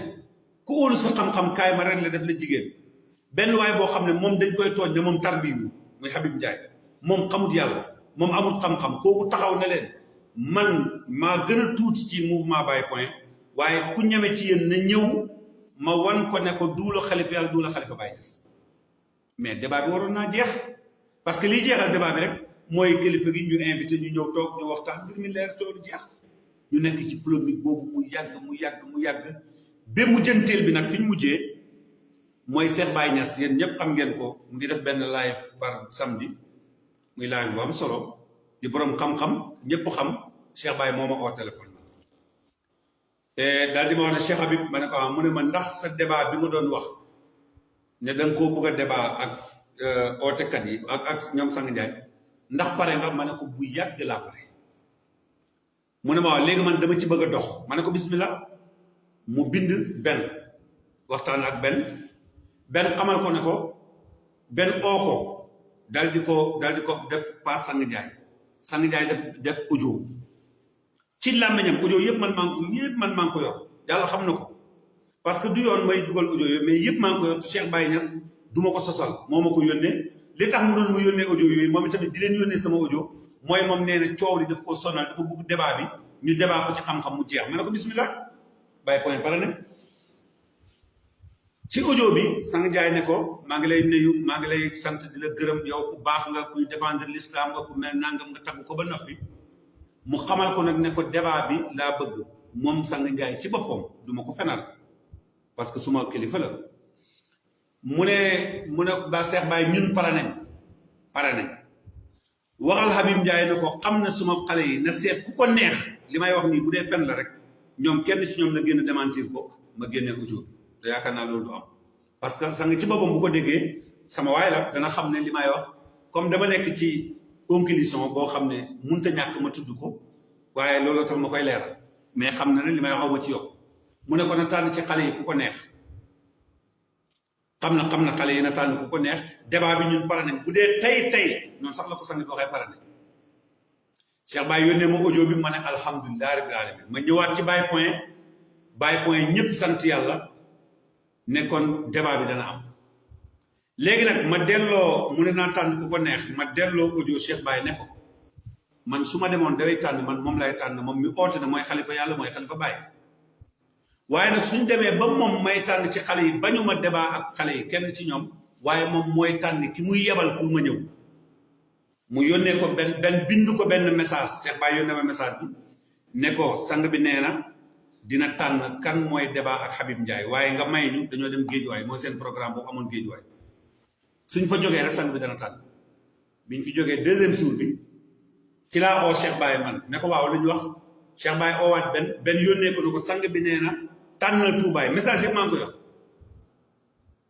ku óolu sa xam-xam kaay ma ren la def la jigéen benn waay boo xam ne moom dañ koy tooñ ne moom tarbiyu muy Habib Ndiaye moom xamut yàlla moom amul xam-xam kooku taxaw ne leen man maa gën a tuuti ci mouvement Baye point waaye ku ñeme ci yéen na ñëw ma wan ko ne ko duula xalifa yàlla duula xalifa Baye Niass mais débat bi waroon naa jeex parce que liy jeexal débat bi rek mooy kilifa gi ñu invité ñu ñëw toog ñu waxtaan mbir mi leer toolu jeex ñu nekk ci polémique boobu mu yàgg ba mu jënteel bi nag fi ñu mujjee mooy Cheikh Baye Niass yéen ñëpp xam ngeen ko mu ngi def benn live par samedi muy live bu am solo di borom xam-xam ñëpp xam Cheikh Baye moo ma oo téléphone te daal di ma wax ne Cheikh Habib ma ne ko mu ne ma ndax sa débat bi nga doon wax ne da nga koo bëgg a débat ak ootekat yi ak ñoom Sang Ndiaye ndax pare nga ma ne ko bu yàgg laa pare mu ne ma waaw léegi man dama ci bëgg a dox ma ne ko bismillah mu bind benn waxtaan ak benn xamal ko ne ko benn oo ko dal di ko def pa sang jaay def audio ci làmmiñam audio yëpp man maa ngi ko yor yàlla xam na ko parce que du yoon may dugal audio yooyu mais yëpp maa ngi ko yor Cheikh Baye Niass du ma ko sosal moo ma ko yónnee li tax mu doon mu yónnee audio yooyu moom itamit di leen yónnee sama audio mooy moom nee na coow li daf ko sonal dafa bëgg débat bi ñu débat ko ci xam-xam mu jeex ma ne ko bismillah Baye point pare ne ci audio bi sang jaay ne ko maa ngi lay nuyu maa ngi lay sant di la gërëm yow ku baax nga kuy défendre l'islam nga ku mel nangam nga tagg ko ba noppi mu xamal ko nag ne ko débat bi laa bëgg moom sang jaay ci boppam duma ko fenal parce que suma kilifa la mu ne ba Cheikh Baye ñun pare nañ waxal Habib Ndiaye ne ko xam na suma xale yi na seet ku ko neex li may wax nii bu dee fen la rek ñoom kenn ci ñoom la génn démentir ko ma génnee audio te yaakaar naa loolu du am parce que sang ci boppam bu ko déggee sama waay la dana xam ne li may wax comme dama nekk ci conclusion boo xam ne mënut a ñàkk ma tudd ko waaye loolu tax ma koy leeral mais xam na ne li may wax aw ma ci yokk mu ne ko na tànn ci xale yi ku ko neex xam na xale yi na tànn ku ko neex débat bi ñun pare nañ bu dee tey noonu sax la ko sang bi waxee pare nañ Cheikh Baye yónnee ma audio bi ma ne alhamdulilah rabbil alamin ma ñëwaat ci Baye point ñëpp sant yàlla ne kon débat bi dana am léegi nag ma delloo mu ne naa tànn ku ko neex ma delloo audio Cheikh Baye ne ko man su ma demoon daway tànn man moom lay tànn moom mi oote na mooy xalifa yàlla mooy xalifa Baye waaye nag suñ demee ba moom may tànn ci xale yi bañu ma débat ak xale yi kenn ci ñoom waaye moom mooy tànn ki muy yebal pour ma ñëw mu yónnee ko benn bindu ko benn message Cheikh Baye yónnee ma message bi ne ko sang bi nee na dina tànn kan mooy débat ak Habib Ndiaye waaye nga may ñu dañoo dem géejuwaay mooy seen programme boobu amoon géejuwaay suñ fa jógee rek sang bi dana tànn biñ fi jógee deuxième jour bi ci laa oo Cheikh Baye man ne ko waaw lu ñu wax Cheikh Baye oowaat benn yónnee ko ne ko sang bi nee na tànn na tuubaay message yëpp maa ngi ko yor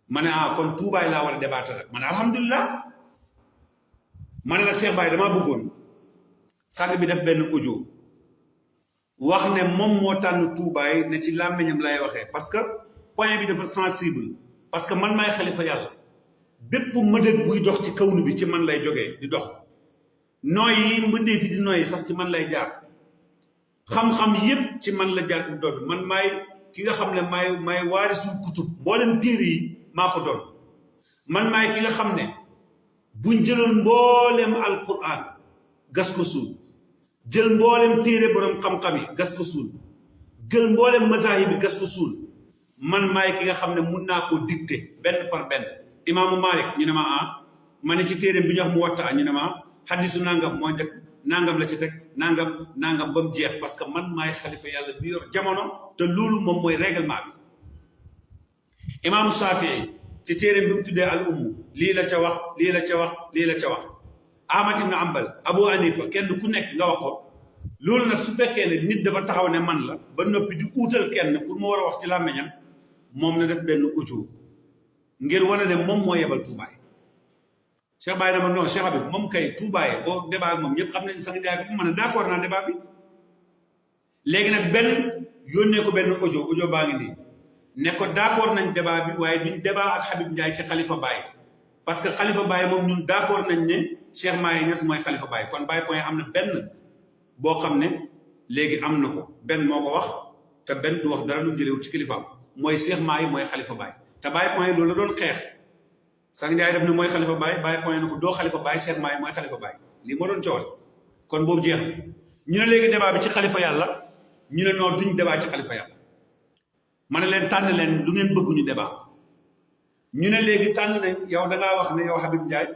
ma ne kon tuubaay laa war a débattre rek ma ne alhamdulilah ma ne nag Cheikh Baye damaa bëggoon sang bi def benn audio wax ne moom moo tànn tuubaay ne ci làmmiñam lay waxee parce que point bi dafa sensible parce que man maay xalifa yàlla bépp mëdët buy dox ci kawnu bi ci man lay jógee di dox nooy yi mbëndee fi di nooy sax ci man lay jaar xam-xam yépp ci man la jaar di doon man maay ki nga xam ne maay waarisul kutub mboolem téere yi maa ko doon man maay ki nga xam ne buñ jëloon mboolem alquran gas ko suul jël mboolem téere borom xam-xam yi gas ko suul jël mboolem mazahib bi gas ko suul man maay ki nga xam ne mun naa koo dicté benn par benn imaamu Malik ñu ne ma ma ne ci téere bi ñu wax mu watta ñu ne ma xaddisu nangam moo njëkk nangam la ci teg nangam ba mu jeex parce que man maay xalifa yàlla bi yor jamono te loolu moom mooy règlement bi imaamu Shafii ci téere bi mu tuddee al ummu lii la ca wax lii la ca wax Ahmad ibn Ambal Abu Hanifa kenn ku nekk nga wax ko loolu nag su fekkee ne nit dafa taxaw ne man la ba noppi di uutal kenn pour mu war a wax ci làmmiñam moom na def benn audio ngir wane ne moom moo yebal tuubaay Cheikh Baye dama non Cheikh Habib moom kay tuubaay boo débat ak moom ñëpp xam nañ sang jaay bi man a d'accord naa débat bi léegi nag benn yónnee ko benn audio baa ngi nii ne ko d'accord nañ débat bi waaye duñ débat ak Habib Ndiaye ci xalifa Baye parce que xalifa Baye moom ñun d'accord nañ ne Cheikh Mahi Niass mooy xalifa Baye kon Baye point am na benn boo xam ne léegi am na ko benn moo ko wax te benn du wax dara lu mu jëlewul ci kilifaam mooy Cheikh Mahi mooy xalifa Baye te Baye point loolu la doon xeex sang Ndiaye def ne mooy xalifa Baye point na ko doo xalifa Baye Cheikh Mahi mooy xalifa Baye lii moo doon coowal kon boobu jeex na ñu ne léegi débat bi ci xalifa yàlla ñu ne noo duñ débat ci xalifa yàlla ma ne leen tànn leen lu ngeen bëgg ñu débat ñu ne léegi tànn nañ yow da ngaa wax ne yow Habib Ndiaye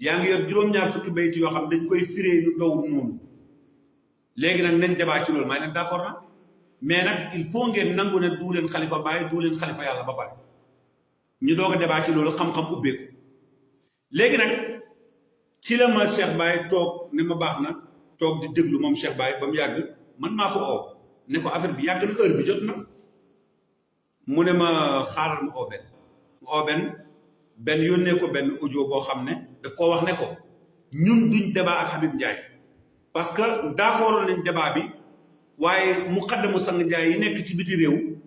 yaa ngi yor juróom-ñaar fukki bayt yoo xam dañ koy firee nu dowul noonu léegi nag nañ débat ci loolu may leen d'accord na mais nag il faut ngeen nangu ne du leen xalifa Baye du leen xalifa yàlla ba pare ñu doog a débat ci loolu xam-xam ubbeeku léegi nag ci la ma Cheikh Baye toog ne ma baax na toog di déglu moom Cheikh Baye ba mu yàgg man maa ko oo ne ko affaire bi yàgg na heure bi jot na mu ne ma xaaral ma oo benn yónnee ko benn audio boo xam ne daf koo wax ne ko ñun duñ débat ak Habib Ndiaye parce que d'accord nañ débat bi waaye muqaddamu sang Ndiaye yi nekk ci biti réew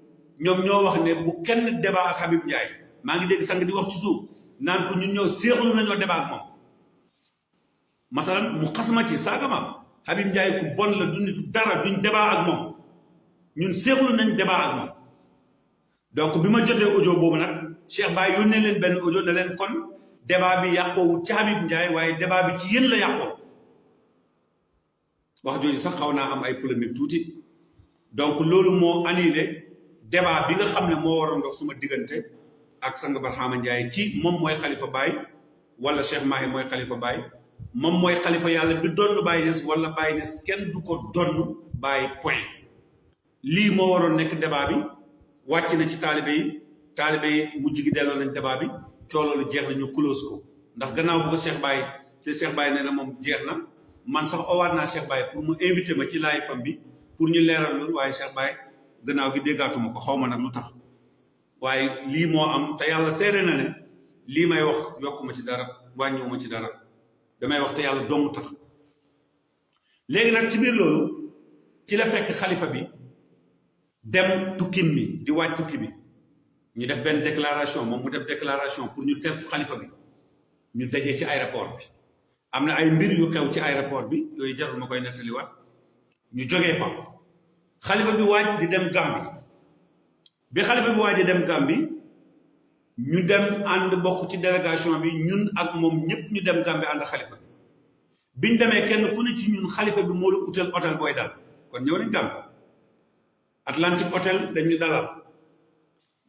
ñoom ñoo wax ne bu kenn débat ak Habib Ndiaye maa ngi dégg sang di wax ci suuf naan ko ñun ñoo séexlu nañoo débat ak moom masalan mu xas ma ci saaga ma Habib Ndiaye ku bon la du nitu dara duñ débat ak moom ñun séexlu nañ débat ak moom donc bi ma jotee audio boobu nag Cheikh Baye yónnee leen benn audio ne leen kon débat bi yàqoowut ci Habib Ndiaye waaye débat bi ci yéen la yàqoo wax jooju sax xaw naa am ay polémique tuuti donc loolu moo annulé débat bi nga xam ne moo waroon dox suma diggante ak sang Barhama Ndiaye ci moom mooy xalifa Baye wala Cheikh Mahi mooy xalifa Baye moom mooy xalifa yàlla bi donn Baye Niass wala Baye Niass kenn du ko donn Baye point lii moo waroon nekk débat bi wàcc na ci taalibe yi mujj gi delloo nañ débat bi cooloolu jeex na ñu close ko ndax gannaaw bu ko Cheikh Baye te Cheikh Baye nee na moom jeex na man sax owaat naa Cheikh Baye pour mu invité ma ci laay fam bi pour ñu leeral loolu waaye Cheikh Baye gannaaw gi déggaatuma ko xaw ma nag lu tax waaye lii moo am te yàlla seede na ne lii may wax yokkuma ci dara wàññiwuma ci dara damay wax te yàlla dong tax léegi nag ci biir loolu ci la fekk xalifa bi dem tukkim mi di waaj tukki bi ñu def benn déclaration moom mu def déclaration pour ñu tertu xalifa bi ñu dajee ci aéroport bi am na ay mbir yu xew ci aéroport bi yooyu jarul ma koy nettaliwaat ñu jógee fa xalifa bi waaj di dem Gàmbi bi xalifa bi waaj di dem Gàmbi ñu dem ànd bokk ci délégation bi ñun ak moom ñëpp ñu dem Gàmbi ànd xalifa bi biñ demee kenn ku ne ci ñun xalifa bi moo la utal hôtel booy dal kon ñëw nañ Gàmbi Atlantique hôtel dañu dalal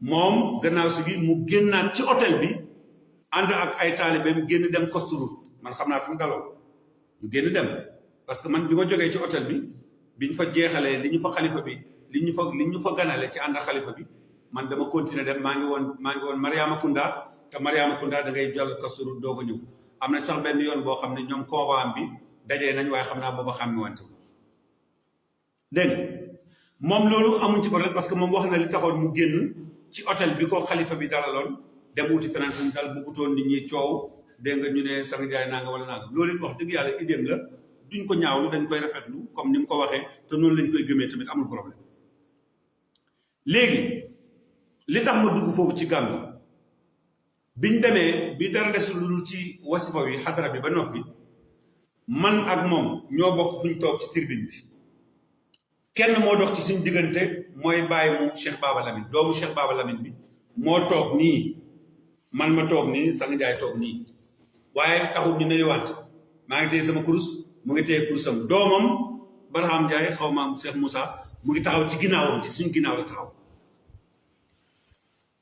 moom gannaaw si gi mu génnaat ci hôtel bi ànd ak ay taalibeem génn dem Coste Route man xam naa fi mu daloo ñu génn dem parce que man bi ma jógee ci hôtel bi biñ fa jeexalee li ñu fa xalifa bi li ñu fa ganale ci ànd ak xalifa bi man dama continuer dem maa ngi woon Mariama Kunda te Mariama Kunda da ngay jàll Coste Route doog a ñëw am na sax benn yoon boo xam ne ñoom convoi bi dajee nañ waaye xam naa booba xàmmi wante dégg nga moom loolu amuñ ci problème parce que moom wax na li taxoon mu génn ci hôtel bi ko xalifa bi dalaloon dem wuti feneen fu mu dal bëggutoon nit ñi coow dégg nga ñu ne sang jaay nanga wala nanga loolu it wax dëgg yàlla idéem la duñ ko ñaawlu dañ koy rafetlu comme ni mu ko waxee te noonu lañ koy gëmee tamit amul problème léegi li tax ma dugg foofu ci Gàmbi biñ demee bi dara desul lu dul ci wasifa wi xadara bi ba noppi man ak moom ñoo bokk fu ñu toog ci tribune bi kenn moo dox ci suñ diggante mooy bàyyi mu Cheikh Baba Lamine doomu Cheikh Baba Lamine bi moo toog nii man ma toog nii sang Njaay toog nii waaye taxul ñu nuyuwante maa ngi téye sama kurus mu ngi téye kurusam doomam Barham Ndiaye xaw ma Cheikh Moussa mu ngi taxaw ci ginnaawam ci suñ ginnaaw la taxaw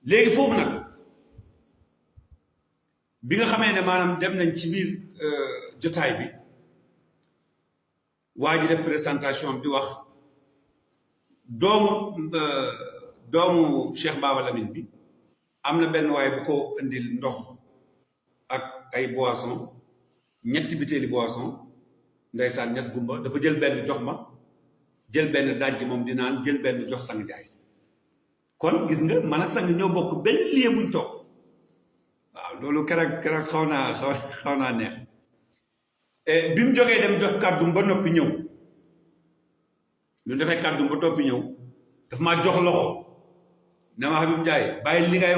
léegi foofu nag bi nga xamee ne maanaam dem nañ ci biir jotaay bi waa ji def présentation di wax doomu Cheikh Baba Lamine bi am na benn waaye bu ko indil ndox ak ay boisson ñetti bitéeli boisson ndeysaan ñes gumba dafa jël benn jox ma jël benn dajj moom di naan jël benn jox sang jaay kon gis nga man ak sang ñoo bokk benn lieu buñ toog waaw loolu keroog xaw naa neex bi mu jógee dem def kàddum ba noppi ñëw ñu defee kàddum ba noppi ñëw daf maa jox loxo ne ma Habib Ndiaye bàyyi li ngay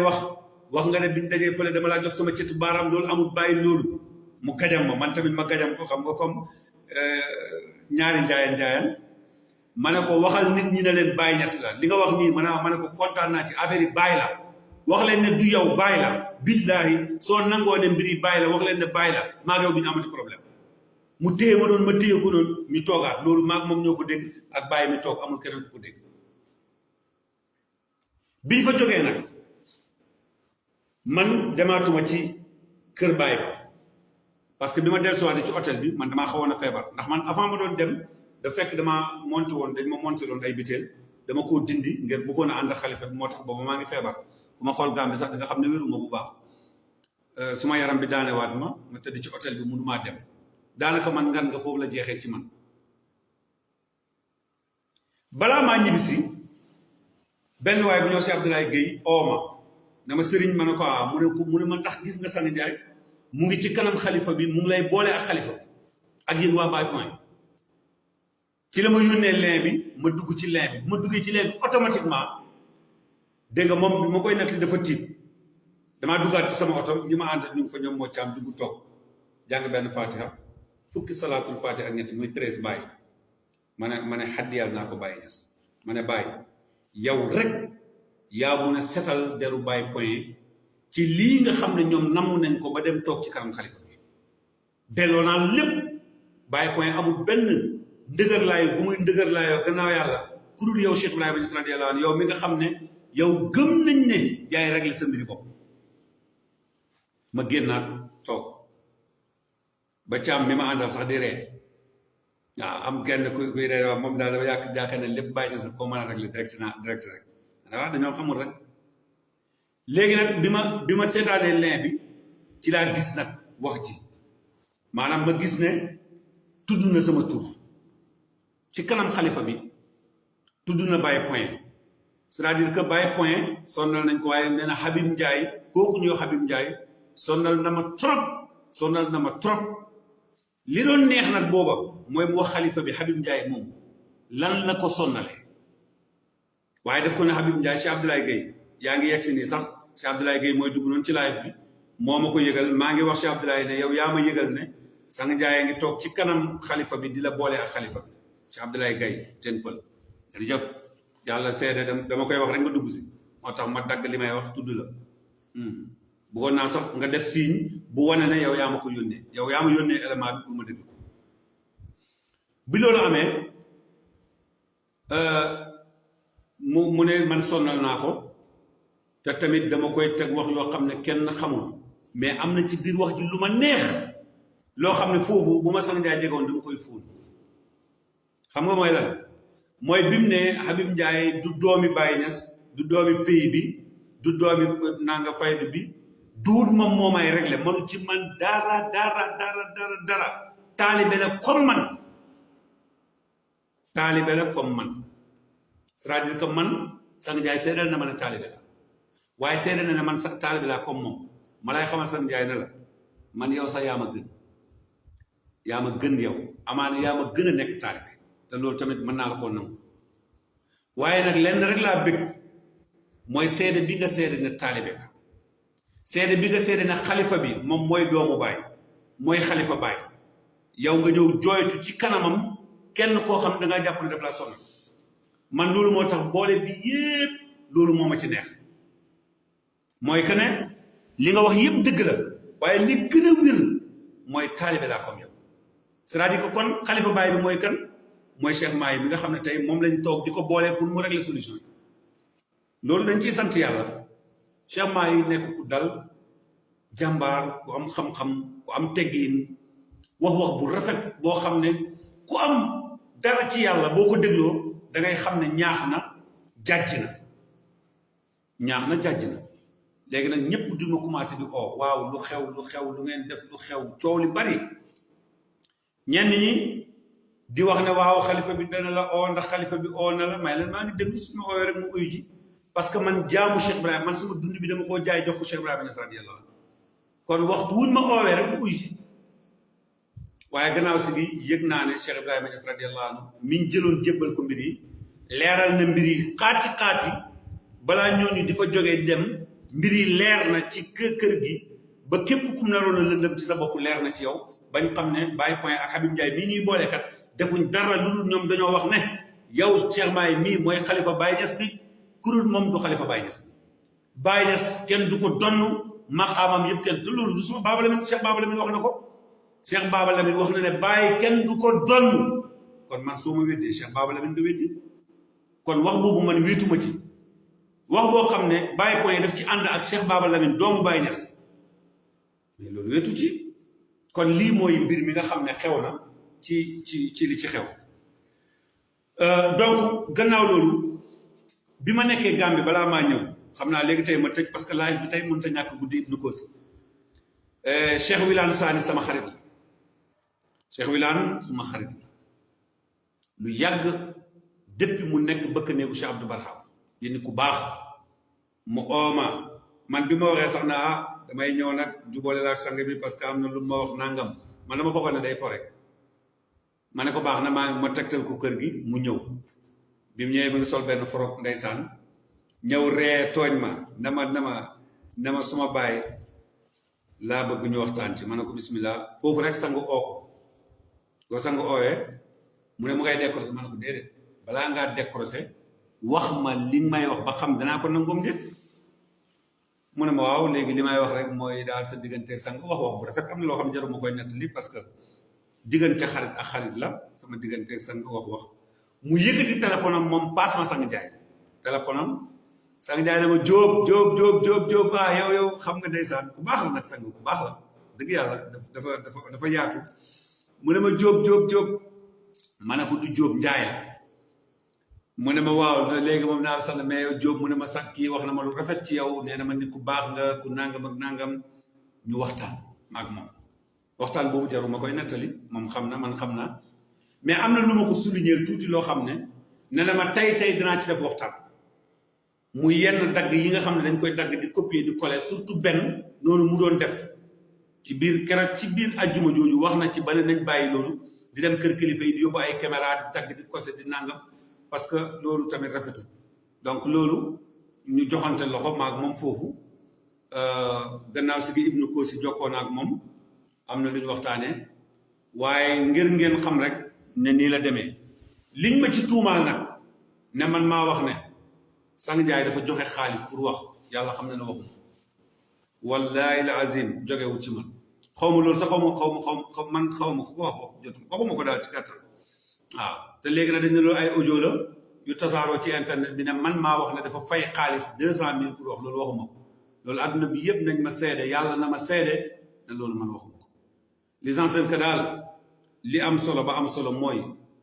wax nga ne biñ dajee fële dama laa jox sama cëtu baaraam loolu amul bàyyi loolu mu gajam ma man tamit ma gajam ko xam nga comme ñaari njaayeen ma ne ko waxal nit ñi ne leen Baye Niass la li nga wax nii ma ne ko kontaan naa ci affaire yi Baye la wax leen ne du yow Baye la billaahi soo nangoo ne mbir yi Baye la wax leen ne Baye la maa ngi yow duñu amati problème mu téye ma doon ma téye ko doon ñu toogaat loolu maag moom ñoo ko dégg ak Baye mi toog amul keneen ku ko dégg biñ fa jógee nag man demaatuma ci kër Baye ba parce que bi ma dellusiwaatee ci hôtel bi man damaa xawoon a feebar ndax man avant ma doon dem da fekk damaa monté woon dañ ma monté loon ay biteel dama koo dindi ngir bëggoon a ànd ak xalifa bi moo tax boobu maa ngi feebar bu ma xool Gàmbi sax da nga xam ne wéruma bu baax suma yaram bi daanewaat ma tëdd ci hôtel bi mënumaa dem daanaka man ngan nga foofu la jeexee ci man balaa maa ñibbisi benn waaye bu ñoo si Abdoulaye Guèye ooma dama sëriñ ma ne ko mu ne ma ndax gis nga sang Njaay mu ngi ci kanam xalifa bi mu ngi lay boole ak xalifa bi ak yéen waa Baye Point ci la ma yónnee lien bi ma dugg ci lien bi bu ma duggee ci lien bi automatiquement dégg nga moom bi ma koy nettali dafa tiit damaa duggaat ci sama oto ñi ma àndal ñu ngi fa ñoom moo caam dugg toog jàng benn fatiha fukki salaatul fatiha ak ñett muy 13 bàyyi ma ne xaddiyal naa ko bàyyi ñes ma ne bàyyi yow rek yaa mun a setal deru bàyyi point ci lii nga xam ne ñoom namm nañ ko ba dem toog ci kanam xalifa bi delloo naa lépp bàyyi point amul benn ndëgër laayu bu muy ndëgër laayoo gannaaw yàlla ku dul yow Cheikh Ibrahima Niass radiyallahu anhu yow mi nga xam ne yow gëm nañ ne yaay réglé sa mbiri bopp ma génnaat toog ba caam mi ma àndal sax di ree waaw am kenn kuy ree wax moom daal dafa yaakaar ne lépp bàyyi daf koo mën a réglé direct rek waaw dañoo xamul rek léegi nag bi ma seetaanee lien bi ci laa gis nag wax ji maanaam ma gis ne tudd na sama tur ci kanam xalifa bi tudd na Baye Point c'est-à-dire que Baye Point sonnal nañ ko waaye nee na Habib Ndiaye kooku ñëw Habib Ndiaye sonnal na ma trop li doon neex nag booba mooy mu wax xalifa bi Habib Ndiaye moom lan la ko sonnalee waaye def ko ne Habib Ndiaye Cheikh Abdoulaye Gueye yaa ngi yegg si nii sax Cheikh Abdoulaye Gueye mooy dugg noonu ci live bi moo ma ko yëgal maa ngi wax Cheikh Abdoulaye ne yow yaa ma yëgal ne sang Ndiaye ngi toog ci kanam xalifa bi di la boole ak xalifa bi Cheikh Abdoulaye Gueye ten pël jërëjëf yàlla seede dama koy wax rek nga dugg si moo tax ma dagg li may wax tudd la bëggoon naa sax nga def signe bu wane ne yow yaa ma ko yónnee yow yaa ma yónnee élément bi pour ma dégg ko bi loolu amee mu ne man sonnal naa ko te tamit dama koy teg wax yoo xam ne kenn xamul mais am na ci biir wax ji lu ma neex loo xam ne foofu bu ma sang Ndiaye jegoon dama koy fóon xam nga mooy lan mooy bi mu ne Habib Ndiaye du doomi Baye Niass du doomi pays bi du doomi nanga faydu bi duut moom moo may réglé manu ci man dara taalibe la comme man c'est-à-dire que man sang Ndiaye seedal na ma ne taalibe la waaye seedal na ne man sax taalibe laa comme moom ma lay xamal sang Ndiaye ne la man yow sax yaa ma gën yow amaana yaa ma gën a nekk taalibe te loolu tamit mën naa la koo nangu waaye nag lenn rek laa bëgg mooy seede bi nga seede ne taalibe ka seede bi nga seede ne xalifa bi moom mooy doomu baay mooy xalifa baay yow nga ñëw jooytu ci kanamam kenn koo xam ne dangaa jàpp ne daf la sonal man loolu moo tax boole bi yépp loolu moo ma ci neex mooy que ne li nga wax yépp dëgg la waaye li gën a wér mooy taalibe laa comme yow c'est-à-dire que kon xalifa baay bi mooy kan mooy Cheikh Mahi mi nga xam ne tey moom lañ toog di ko boole pour mu régler solution yi loolu dañ ciy sant yàlla Cheikh Mahi nekk ku dal jàmbaar ku am xam-xam ku am teggiin wax bu rafet boo xam ne ku am dara ci yàlla boo ko dégloo da ngay xam ne ñaax na jàjj na léegi nag ñëpp di ma commencé di oo waaw lu xew lu ngeen def lu xew coow li bari ñenn ñi di wax ne waaw xalifa bi dana la oo ndax xalifa bi oo na la may leen maa ngi déglu suñu ooyoo rek mu uyu ji parce que man jaamu Cheikh Ibrahima man sama dund bi dama koo jaay jox ko Cheikh Ibrahima Niass radiyallahu anhu kon waxtu wuñ ma oowee rek mu uyu ji waaye gannaaw si gi yëg naa ne Cheikh Ibrahima Niass radiyallahu anhu mi ñu jëloon jébbal ko mbir yi leeral na mbir yi xaati balaa ñooñu di fa jógee dem mbir yi leer na ci kër gi ba képp kum naroon a lëndëm ci sa bopp leer na ci yow bañ xam ne Baye Point ak Habib Ndiaye mii ñuy boolekat defuñ dara lu dul ñoom dañoo wax ne yow Cheikh Mahi mii mooy xalifa Baye Niass bi kurul moom du xalifa Baye Niass Baye Niass kenn du ko donn maqaamam yëpp kenn te loolu du suma Baba Lamine Cheikh Baba Lamine wax na ko Cheikh Baba Lamine wax na ne Baye kenn du ko donn kon man soo ma weddee Cheikh Baba Lamine nga weddi kon wax boobu man wéetuma ci wax boo xam ne Baye Point daf ci ànd ak Cheikh Baba Lamine doomu Baye Niass mais loolu wéetu ci kon lii mooy mbir mi nga xam ne xew na ci li ci xew donc gannaaw loolu bi ma nekkee Gambie balaa maa ñëw xam naa léegi tey ma tëj parce que live bi tey mënut a ñàkk guddi Ibnu Kosi Cheikh Wilane Sani sama xarit la Cheikh Wilane suma xarit la lu yàgg depuis mu nekk bëkk néegu Cheikh Abdou Barham yéen ku baax mu ooma man bi ma waxee sax na damay ñëw nag jubóole la ak sang bi parce que am na lu ma wax nangam man dama foogoon ne day fo rek ma ne ko baax na ma tegtal ko kër gi mu ñëw bi mu ñëwee mi ngi sol benn forog ndeysaan ñëw ree tooñ ma nama suma baay laa bëgg ñu waxtaan ci ma ne ko bismillah foofu rek sangu oo ko sangu oowee mu ne mu ngay décorosé ma ne ko déedéet balaa ngaa décorosé wax ma li may wax ba xam danaa ko nangoom déet mu ne ma waaw léegi li may wax rek mooy daal sa digganteeg sang wax bu rafet am na loo xam ne jarul ma koy nettali parce que diggante xarit ak xarit la sama digganteeg sang wax mu yëkkati téléphone am moom paas ma sang jaay téléphone am sang jaay na ma jóob ah yow xam nga ndeysaan ku baax la nag sang ku baax la dëgg yàlla dafa yaatu mu ne ma jóob ma ne ko du jóob njaay la mu ne ma waaw léegi moom naa la sant mais yow jóob mu ne ma sax kii wax na ma lu rafet ci yow nee na ma nit ku baax nga ku nangam ak nangam ñu waxtaan maag moom waxtaan boobu jaru ma koy nettali moom xam na man xam naa mais am na lu ma ko souligner tuuti loo xam ne ne na ma tey dinaa ci def waxtaan mu yenn dagg yi nga xam ne dañ koy dagg di copier di coller surtout benn noonu mu doon def ci biir keroog ci biir ajjuma jooju wax na ci ba ne nañ bàyyi loolu di dem kër kilifa yi di yóbbu ay caméra di dagg di kose di nangam parce que loolu tamit rafetul donc loolu ñu joxante loxo maag moom foofu gannaaw si gi Ibnu Kosi jokkoon ak moom am na lu ñu waxtaanee waaye ngir ngeen xam rek ne nii la demee liñ ma ci tuumaal nag ne man maa wax ne sang jaay dafa joxe xaalis pour wax yàlla xam na ne waxuma wallahi la azim jógewu ci man xaw ma loolu sax xaw ma ku ko wax jotu waxuma ko daal ci gàttal waaw te léegi nag dañ ne loolu ay audio la yu tasaaroo ci internet bi ne man maa wax ne dafa fay xaalis 200,000 pour wax loolu waxuma ko loolu àdduna bi yëpp nañ ma seede yàlla na ma seede ne loolu man waxuma ko l'essentiel que daal li am solo ba am solo mooy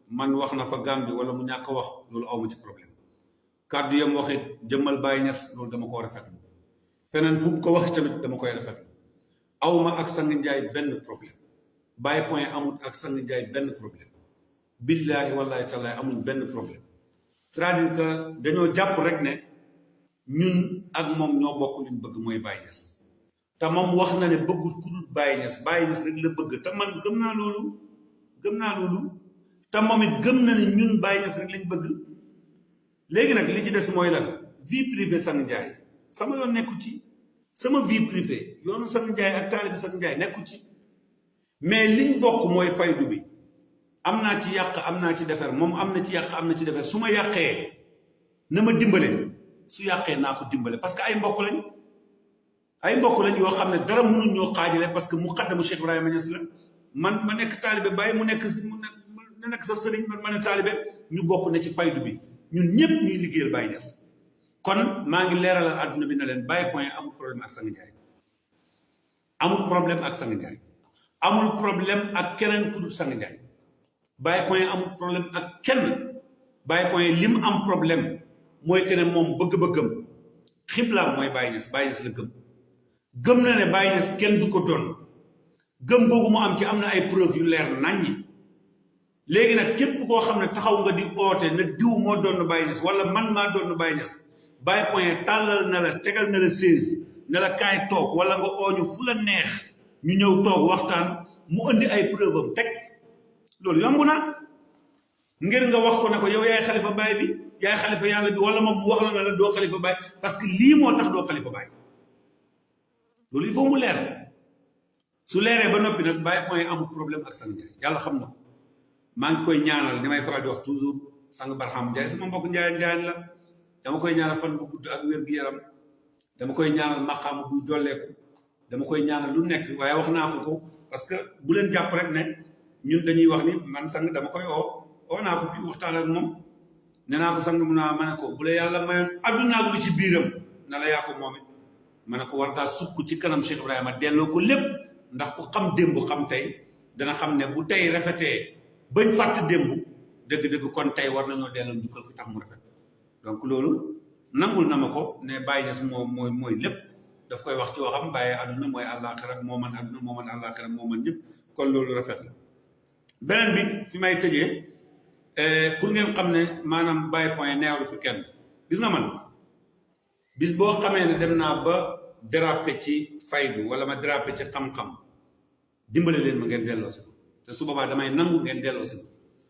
man wax na fa Gàmbi wala mu ñàkk wax loolu awma ci problème kàddu yam waxit jëmmal Baye Niass loolu dama koo rafetlu feneen fu ko waxi tamit dama koy rafetlu awma ak sang njaay benn problème Baye Point amut ak sang njaay benn problème billahi wallahi taalaay amuñ benn problème c'est-à-dire que dañoo jàpp rek ne ñun ak moom ñoo bokk luñ bëgg mooy Baye Niass te moom wax na ne bëggul ku dul Baye Niass rek la bëgg te man gëm naa loolu te moom it gëm na ne ñun Baye Niass rek lañ bëgg léegi nag li ci des mooy lan vie privée sang njaay sama yoon nekku ci sama vie privée yoonu sang njaay ak taalibi sang njaay nekku ci mais liñ bokk mooy faydu bi am naa ci yàq am naa ci defar moom am na ci yàq am na ci defar su ma yàqee na ma dimbale su yàqee naa ko dimbale parce que ay mbokk lañ yoo xam ne dara mënuñ ñoo xaajale parce que muqaddamu Cheikh Ibrahima Niass la man ma nekk taalibe Baye mu nekk sa sëriñ man ma ne taalibe ñu bokk na ci faydu bi ñun ñëpp ñuy liggéeyal Baye Niass kon maa ngi leeralal àdduna bi ne leen Baye Point amul problème ak sang njaay amul problème ak sang njaay amul problème ak keneen ku dul sang njaay Baye Point amul problème ak kenn Baye Point li mu am problème mooy que ne moom bëgg-bëggam xiblaam mooy Baye Niass la gëm na ne Baye Niass kenn du ko doon gëm boobu mu am ci am na ay preuve yu leer naññi léegi nag képp koo xam ne taxaw nga di oote ne diw moo doon Baye Niass wala man maa doon Baye Niass Baye Point tàllal na la tegal na la 16 ne la kaay toog wala nga ooñu fu la neex ñu ñëw toog waxtaan mu indi ay preuve am teg loolu yomb na ngir nga wax ko ne ko yow yaay xalifa Baye bi yaay xalifa yàlla bi wala moom mu wax la ne la doo xalifa Baye parce que lii moo tax doo xalifa Baye loolu il faut mu leer su leeree ba noppi nag Baye Point amul problème ak sang njaay yàlla xam na ko maa ngi koy ñaanal ni may faral di wax toujours sang Barham Ndiaye sama mbokk njaayeen la dama koy ñaanal fan bu gudd ak wér-gu-yaram dama koy ñaanal maqaam buy dolleeku dama koy ñaanal lu nekk waaye wax naa ko parce que bu leen jàpp rek ne ñun dañuy wax ni man sang dama koy oo naa ko fi waxtaan ak moom nee naa ko sang mun naa ma ne ko bu la yàlla mayoon adduna ak lu ci biiram na la yaa ko moom it ma ne ko war ngaa sukk ci kanam Cheikh Ibrahima delloo ko lépp ndax ku xam démb xam tey dana xam ne bu tey rafetee bañ fàtt démb dëgg-dëgg kon tey war nañoo delloo njukkal ko tax mu rafet donc loolu nangul na ma ko ne Baye Niass mooy lépp daf koy wax ci waxam bàyyi àdduna mooy àllaaxira moo man àdduna moo man àllaaxira moo man ñëpp kon loolu rafet la beneen bi fi may tëjee pour ngeen xam ne maanaam Baye Point neewlu fi kenn gis nga man bis boo xamee ne dem naa ba déraper ci faydu wala ma déraper ci xam-xam dimbale leen ma ngeen delloo si te su boobaa damay nangu ngeen delloo si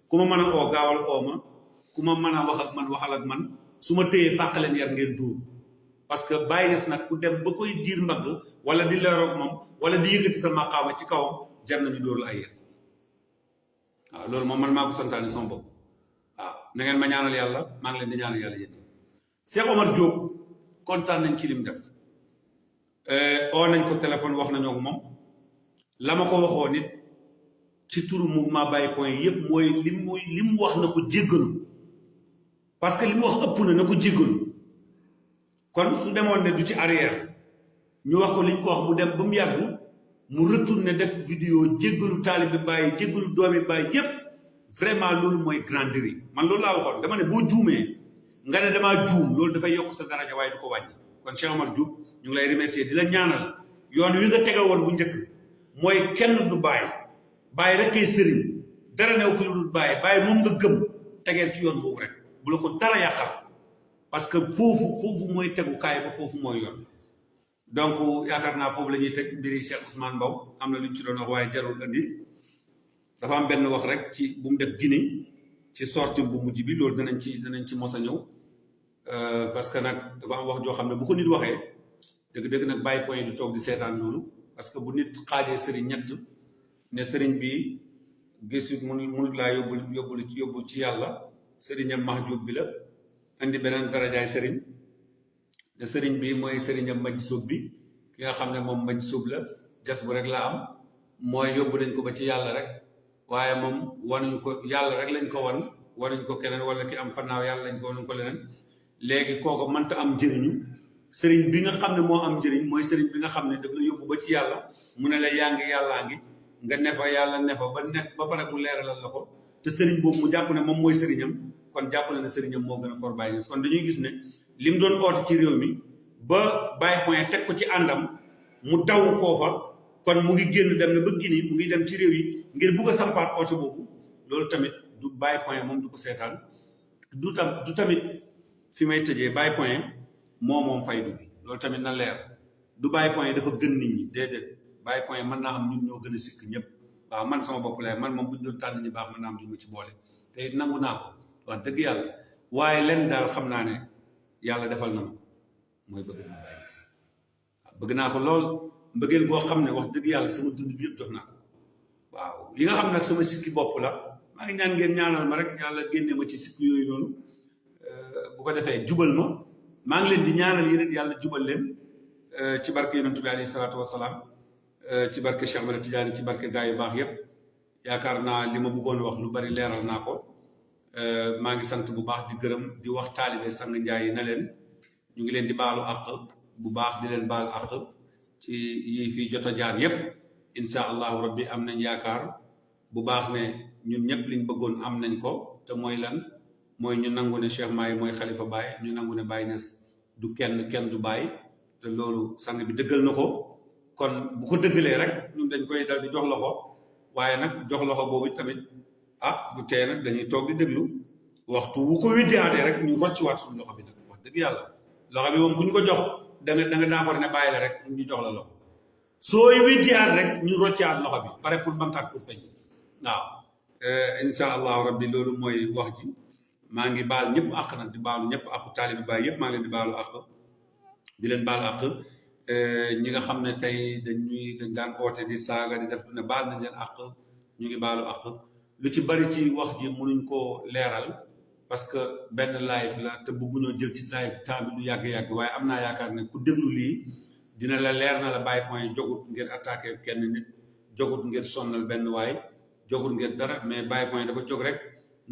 ku ma mën a oo gaawal oo ma ku ma mën a wax ak man waxal ak man su ma téyee fàq leen yar ngeen dóor parce que Baye Niass nag ku dem ba koy diir mbagg wala di leeroog moom wala di yëkkati sa maqaama ci kawam jar nañu dóor la ay yar waaw loolu moom man maa ko santaane sama bopp waaw na ngeen ma ñaanal yàlla maa ngi leen di ñaanal yàlla yéen Cheikh Omar Diop kontaan nañ ci lim def oo nañ ko téléphone wax nañoo ak moom la ma ko waxoo nit ci turu mouvement Baye point yëpp mooy li mu wax na ko jéggalu parce que li mu wax ëpp na ko jéggalu kon su demoon ne du ci arrière ñu wax ko liñ ko wax mu dem ba mu yàgg mu retourné def vidéo jéggalu taalibe Baye jéggalu doomi Baye yëpp vraiment loolu mooy grandeur yi man loolu laa waxoon dama ne boo juumee nga ne damaa juum loolu dafay yokk sa daraja waaye du ko wàññi kon Cheikh Omar Diop ñu ngi lay remercier di la ñaanal yoon wi nga tege woon bu njëkk mooy kenn du Baye rek kay sëriñ dara new fi lu dul Baye moom nga gëm tegeel ci yoon boobu rek bu la ko dara yàqal parce que foofu mooy tegukaay ba foofu mooy yoon donc yaakaar naa foofu la ñuy teg mbiri Cheikh Ousmane Mbow am na lu ñu ci doon wax waaye jarul andi dafa am benn wax rek ci bu mu def Guinée ci sortie bu mujj bi loolu danañ ci mos a ñëw parce que nag dafa am wax joo xam ne bu ko nit waxee dëgg-dëgg nag Baye point du toog di seetaan loolu parce que bu nit xaajee sëriñ ñett ne sëriñ bi gisul mënut laa yóbbu ci yàlla sëriñam Mahjoub bi la indi beneen darajaay sëriñ ne sëriñ bi mooy sëriñam maj sóob bi ki nga xam ne moom maj sóob la jas bu rek la am mooy yóbbu nañ ko ba ci yàlla rek waaye moom wanuñ ko yàlla rek lañ ko wanuñ ko keneen wala ki am fannaaw yàlla lañ ko wanuñ ko leneen léegi kooku mënta am njëriñu sëriñ bi nga xam ne moo am njëriñ mooy sëriñ bi nga xam ne daf la yóbbu ba ci yàlla mu ne la yaa ngi yàllaa ngi nga nefa yàlla nefa ba nekk ba pare bu leeralal la ko te sëriñ boobu mu jàpp ne moom mooy sëriñam kon jàpp na ne sëriñam moo gën a for Baye Niass kon dañuy gis ne li mu doon oote ci réew mi ba Baye point teg ko ci àndam mu daw foofa kon mu ngi génn dem na ba Guinée mu ngi dem ci réew yi ngir bugg a sampaat oote boobu loolu tamit du Baye point moom du ko seetaan du tamit fi may tëjee Baye point moom faydu bi loolu tamit na leer du Baye point dafa gën nit ñi déedéet Baye point mën naa am ñun ñoo gën a sikk ñëpp waaw man sama bopp lay man moom bu ñu doon tànn ñu baax mën naa am duñ ma ci boole te it nangu naa ko wax dëgg yàlla waaye len daal xam naa ne yàlla defal na ma ko mooy bëgg naa Baye Niass waaw bëgg naa ko lool mbëggeel boo xam ne wax dëgg yàlla sama dund bi yëpp jox naa ko waaw yi nga xam nag sama sikki bopp la maa ngi ñaan ngeen ñaanal ma rek yàlla génne ma ci sikki yooyu noonu bu ko defee jubal ma maa ngi leen di ñaanal yéen it yàlla jubal leen ci barke yonent bi alayhi salaatu wasalaam ci barke Cheikh Ahmed Tidiane ci barke gaa yu baax yëpp yaakaar naa li ma bëggoon wax lu bari leeral naa ko maa ngi sant bu baax di gërëm di wax taalibe sang njaay na leen ñu ngi leen di baalu àq bu baax di leen baal àq ci yi fii jot a jaar yëpp insha allahu rabbi am nañ yaakaar bu baax ne ñun ñëpp liñ bëggoon am nañ ko te mooy lan mooy ñu nangu ne Cheikh Mahi mooy xalifa Baye ñu nangu ne Baye Niass du kenn du Baye te loolu sang bi dëggal na ko kon bu ko dëggalee rek ñun dañ koy dal di jox loxo waaye nag jox loxo boobu tamit bu tee nag dañuy toog di déglu waxtu wu ko widdiwaatee rek ñu rocciwaat suñu loxo bi nag wax dëgg yàlla loxo bi moom ku ñu ko jox da nga d'accord ne bàyyi la rek ñu jox la loxo sooy widdiwaat rek ñu rocciwaat loxo bi pare pour bankaat pour feñ waaw insha allahu rabbi loolu mooy wax ji maa ngi baal ñëpp àq nag di baalu ñëpp àqu taalibi Baay yëpp maa ngi leen di baalu àq di leen baal àq ñi nga xam ne tey dañ daan oote di saaga di def ne baal nañ leen àq ñu ngi baalu àq lu ci bari ci wax ji mënuñ koo leeral parce que benn live la te bëgguñoo jël ci live temps bi du yàgg-yàgg waaye am naa yaakaar ne ku déglu lii dina la leer na la Baye point jogut ngir attaqué kenn nit jogut ngir sonnal benn waay jogut ngir dara mais Baye point dafa jóg rek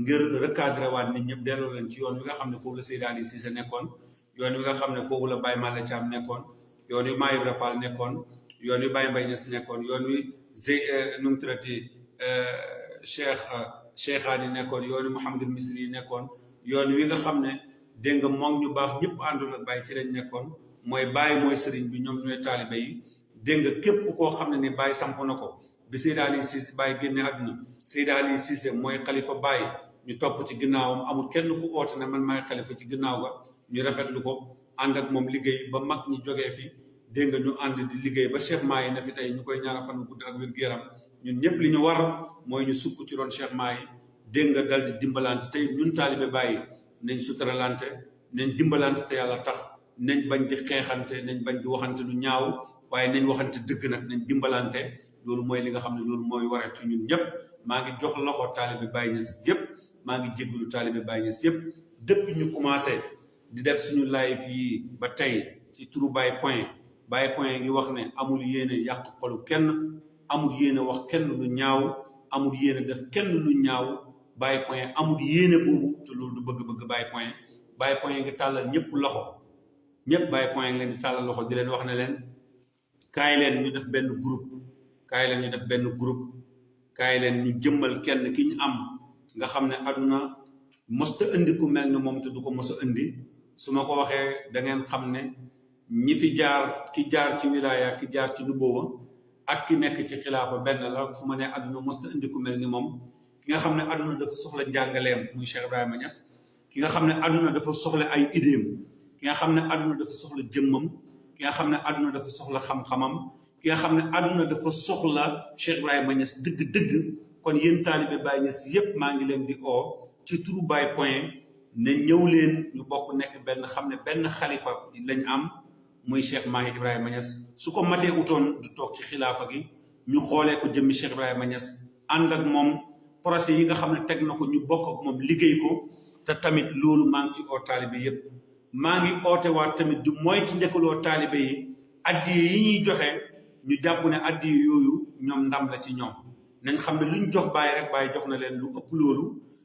ngir recadré waat nit ñëpp delloo leen ci yoon wi nga xam ne foofu la Seydi Ali Cissé nekkoon yoon wi nga xam ne foofu la Baye Malle Thiam nekkoon yoon wi Mahi Ibra Fall nekkoon yoon wi Baye Mbaye Niass nekkoon yoon wi nu mu tuddati Cheikhaani nekkoon yoon wi Mouhamadul Misri yi nekkoon yoon wi nga xam ne dégg nga moom ñu baax ñëpp àndoon ak Baye ci lañ nekkoon mooy Baye mooy sëriñ bi ñoom ñooy taalibe yi dégg nga képp koo xam ne ni Baye samp na ko bi Seydi Ali Cissé Baye génne àdduna Seydi Ali Cissé mooy xalifa Baye ñu topp ci ginnaawam amul kenn ku oote ne man maay xalifa ci ginnaaw ga ñu rafetlu ko ànd ak moom liggéey ba mag ñi jógee fi dégg nga ñu ànd di liggéey ba Cheikh Mahi na fi tey ñu koy ñaanal fan gudd ak wér-gu-yaram ñun ñëpp li ñu war mooy ñu sukk ci doon Cheikh Mahi dégg nga dal di dimbalante tey ñun taalibe Baye nañ suturalante nañ dimbalante te yàlla tax nañ bañ di xeexante nañ bañ di waxante lu ñaaw waaye nañ waxante dëgg nag nañ dimbalante loolu mooy li nga xam ne loolu mooy wareef ci ñun ñëpp maa ngi jox loxo taalibe Baye Niass yëpp maa ngi jéggalu taalibe Baye Niass yëpp depuis ñu commencé di def suñu live yi ba tey ci turu Baye Point ngi wax ne amul yéene yàq xolu kenn amul yéene wax kenn lu ñaaw amul yéene def kenn lu ñaaw Baye Point amul yéene boobu te loolu du bëgg-bëgg Baye Point ngi tàllal ñëpp loxo ñëpp Baye Point ngi leen di tàllal loxo di leen wax ne leen kaay leen ñu def benn groupe kaay leen ñu jëmmal kenn ki ñu am nga xam ne aduna mosta indi ku mel ni moom te du ko mos a indi su ma ko waxee da ngeen xam ne ñi fi jaar ki jaar ci wilaya ki jaar ci nubuwa ak ki nekk ci xilaafa benn la fu ma ne aduna mosta indi ku mel ni moom ki nga xam ne aduna dafa soxla njàngaleem muy Cheikh Ibrahima Niass ki nga xam ne aduna dafa soxla ay idéem ki nga xam ne aduna dafa soxla jëmmam ki nga xam ne aduna dafa soxla xam-xamam ki nga xam ne aduna dafa soxla Cheikh Ibrahima Niass dëgg-dëgg kon yéen taalibe Baye Niass yépp maa ngi leen di oo ci turu Baye Point ne ñëw leen ñu bokk nekk benn xam ne benn xalifa lañ am muy Cheikh Mahi Ibrahima Niass su ko matee utoon du toog ci xilaafa gi ñu xoolee ko jëmmi Cheikh Ibrahima Niass ànd ak moom projet yi nga xam ne teg na ko ñu bokk ak moom liggéey ko te tamit loolu maa ngi ci oo taalibe yépp maa ngi oote waat tamit du moytu ndekaloo taalibe yi addiye yi ñuy joxe ñu jàpp ne addiye yooyu ñoom ndam la ci ñoom nañ xam ne luñ jox Baye rek Baye jox na leen lu ëpp loolu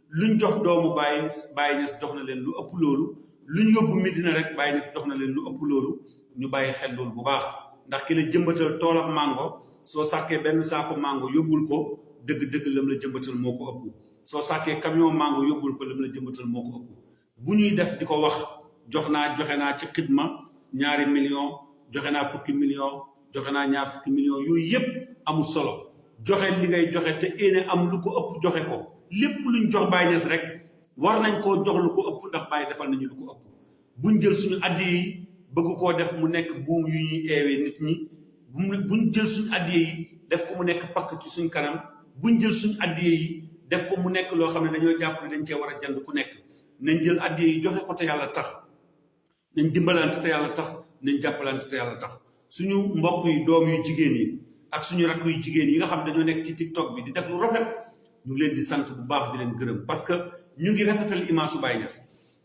luñ jox doomu Baye Niass jox na leen lu ëpp loolu luñ yóbbu Medina rek Baye Niass jox na leen lu ëpp loolu ñu bàyyi xel loolu bu baax ndax ki la jëmbatal toolam mango soo sàkkee benn saako mango yóbbul ko dëgg-dëgg lam la jëmbatal moo ko ëpp soo sàkkee camion mango yóbbul ko lam la jëmbatal moo ko ëpp bu ñuy def di ko wax joxe naa ci xidma 2 millions joxe naa 10 millions joxe naa 20 millions yooyu yépp amul solo joxe li ngay joxe te éene am lu ko ëpp joxe ko lépp luñ jox Baye Niass rek war nañ koo jox lu ko ëpp ndax Baye defal nañu lu ko ëpp buñ jël suñu addiya yi bëgg koo def mu nekk buum yu ñuy eewee nit ñi buñ jël suñu addiya yi def ko mu nekk pakk ci suñ kanam buñ jël suñu addiya yi def ko mu nekk loo xam ne dañoo jàpp ne dañ cee war a jënd ku nekk nañ jël addiya yi joxe ko te yàlla tax nañ dimbalante te yàlla tax nañ jàppalante te yàlla tax suñu mbokk yi doom yu jigéen yi ak suñu rakk yu jigéen yi nga xam ne dañoo nekk ci TikTok bi di def lu rafet ñu ngi leen di sant bu baax di leen gërëm parce que ñu ngi rafetal image su Baye Niass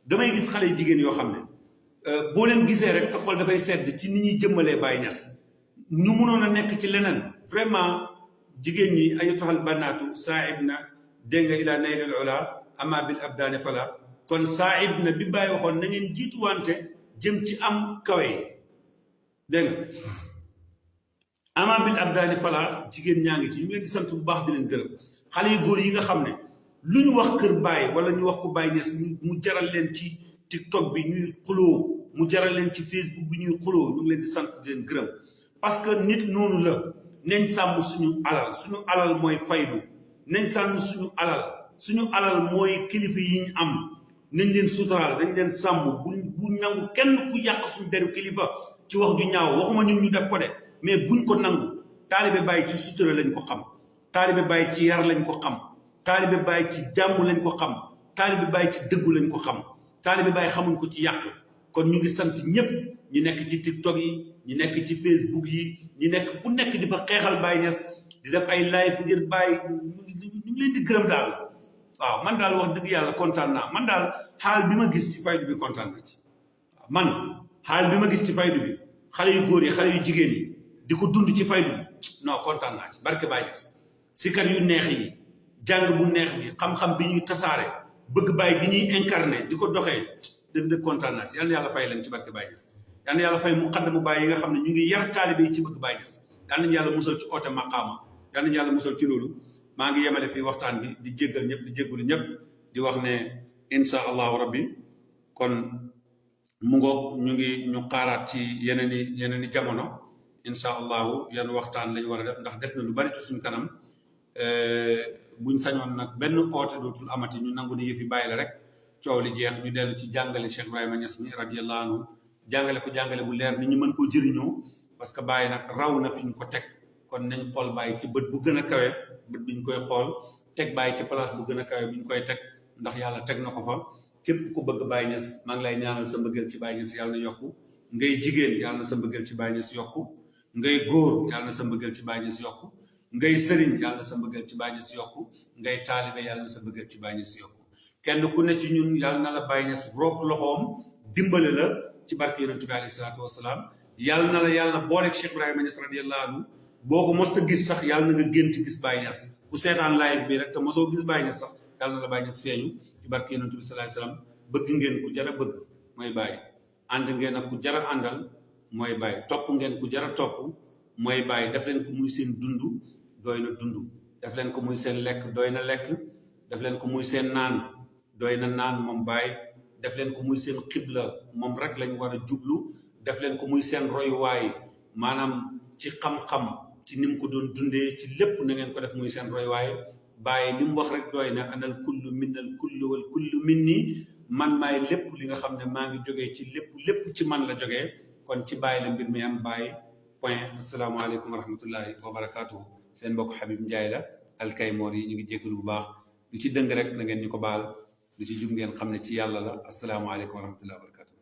damay gis xale yu jigéen yoo xam ne boo leen gisee rek sa xol dafay sedd ci ni ñuy jëmmalee Baye Niass ñu mënoon a nekk ci leneen vraiment jigéen ñi ayatuhal banaatu saaib na dégg nga ila naylil ula ama bil abdaane fala kon saaib na bi Baye waxoon na ngeen jiituwante jëm ci am kawe dégg nga ama bil abdaane fala jigéen ñaa ngi ci ñu ngi leen di sant bu baax di leen gërëm xale yu góor yi nga xam ne lu ñu wax kër Baye wala ñu wax ko Baye Niass mu jaral leen ci TikTok bi ñuy xuloo mu jaral leen ci Facebook bi ñuy xuloo ñu ngi leen di sant di leen gërëm parce que nit noonu la nañ sàmm suñu alal mooy faydu nañ sàmm suñu alal mooy kilifa yi ñu am nañ leen suturaal dañ leen sàmm bu nangu kenn ku yàq suñu deru kilifa ci wax ju ñaaw waxuma ñun ñu def ko de mais buñ ko nangu taalibe Baye ci sutura lañ ko xam taalibe Baye ci yar lañ ko xam taalibe Baye ci jàmm lañ ko xam taalibe Baye ci dëggu lañ ko xam taalibe Baye xamuñ ko ci yàq kon ñu ngi sant ñëpp ñi nekk ci TikTok yi ñi nekk ci Facebook yi ñi nekk fu nekk di fa xeexal Baye Niass di def ay live ngir Baye ñu ngi leen di gërëm daal waaw man daal wax dëgg yàlla kontaan naa man daal xaal bi ma gis ci faydu bi kontaan naa ci waaw man xaal bi ma gis ci faydu bi xale yu góor yi xale yu jigéen yi di ko dund ci faydu bi non kontaan naa ci barke Baye Niass sikar yu neex yi jàng bu neex bi xam-xam bi ñuy tasaare bëgg Baye gi ñuy incarné di ko doxee dëgg-dëgg kontaan naa si yal na yàlla fay leen ci barke Baye Niass yal na yàlla fay muqaddamu Baye yi nga xam ne ñu ngi yar taalibe yi ci bëgg Baye Niass yal nañu yàlla musal ci oote maqaama yal nañu yàlla musal ci loolu maa ngi yemale fii waxtaan bi di jéggal ñëpp di jéggalu ñëpp di wax ne insha allahu rabbi kon mu ngoog ñu xaaraat ci yeneen i jamono insha allahu yan waxtaan lañu war a def ndax des na lu bari ci suñu kanam buñ sañoon nag benn oote dootul amati ñu nangu ni yëfi bàyyi la rek coow li jeex ñu dellu ci jàngale Cheikh Ibrahima Niass mi radiyallahu anhu jàngale bu leer nit ñi mën koo jëriñoo parce que Baye nag raw na fi ñu ko teg kon nañ xool Baye ci bët bu gën a kawe bët bi ñu koy xool teg Baye ci place bu gën a kawe bi ñu koy teg ndax yàlla teg na ko fa képp ku bëgg Baye Niass maa ngi lay ñaanal sa mbëggeel ci Baye Niass yàlla na yokku ngay jigéen yàlla na sa mbëggeel ci Baye Niass yokku ngay góor yàlla na sa mbëggeel ci Baye Niass yokku ngay sëriñ yàlla na sa mbëggeel ci Baye Niass yokku ngay taalibe yàlla na sa mbëggeel ci Baye Niass yokku kenn ku ne ci ñun yàlla na la Baye Niass roof loxoom dimbale la ci barke yonent bi alayhi salaatu wasalaam yàlla na la yàlla na booleeg Cheikh Ibrahima Niass radiyallahu anhu boo ko mos a gis sax yàlla na nga gént gis Baye Niass ku seetaan live bi rek te mosoo gis Baye Niass sax yàlla na la Baye Niass feeñu ci barke yonent bi sallallahu alayhi wasallam bëgg ngeen ku jara bëgg mooy Baye ànd ngeen ak ku jara àndal mooy Baye topp ngeen ku jara topp mooy Baye def leen ko muy seen dund doy na dund def leen ko muy seen lekk doy na lekk def leen ko muy seen naan doy na naan moom Baye def leen ko muy seen xibla moom rek lañ war a jublu def leen ko muy seen royuwaay maanaam ci xam-xam ci ni mu ko doon dundee ci lépp na ngeen ko def muy seen royuwaay Baye li mu wax rek doy na anal kullu minnal kullu wal kullu minni man maay lépp li nga xam ne maa ngi jógee ci lépp ci man la jógee kon ci Baye la mbir mi am Baye point asalaamaaleykum wa rahmatullahi wa barakaatuhu seen mbokk Habib Ndiaye la Alkaymoor yi ñu ngi jéggalu bu baax lu ci dëng rek na ngeen ñu ko baal lu ci jub ngeen xam ne ci yàlla la asalaamaaleykum wa rahmatullahi wa barakatuh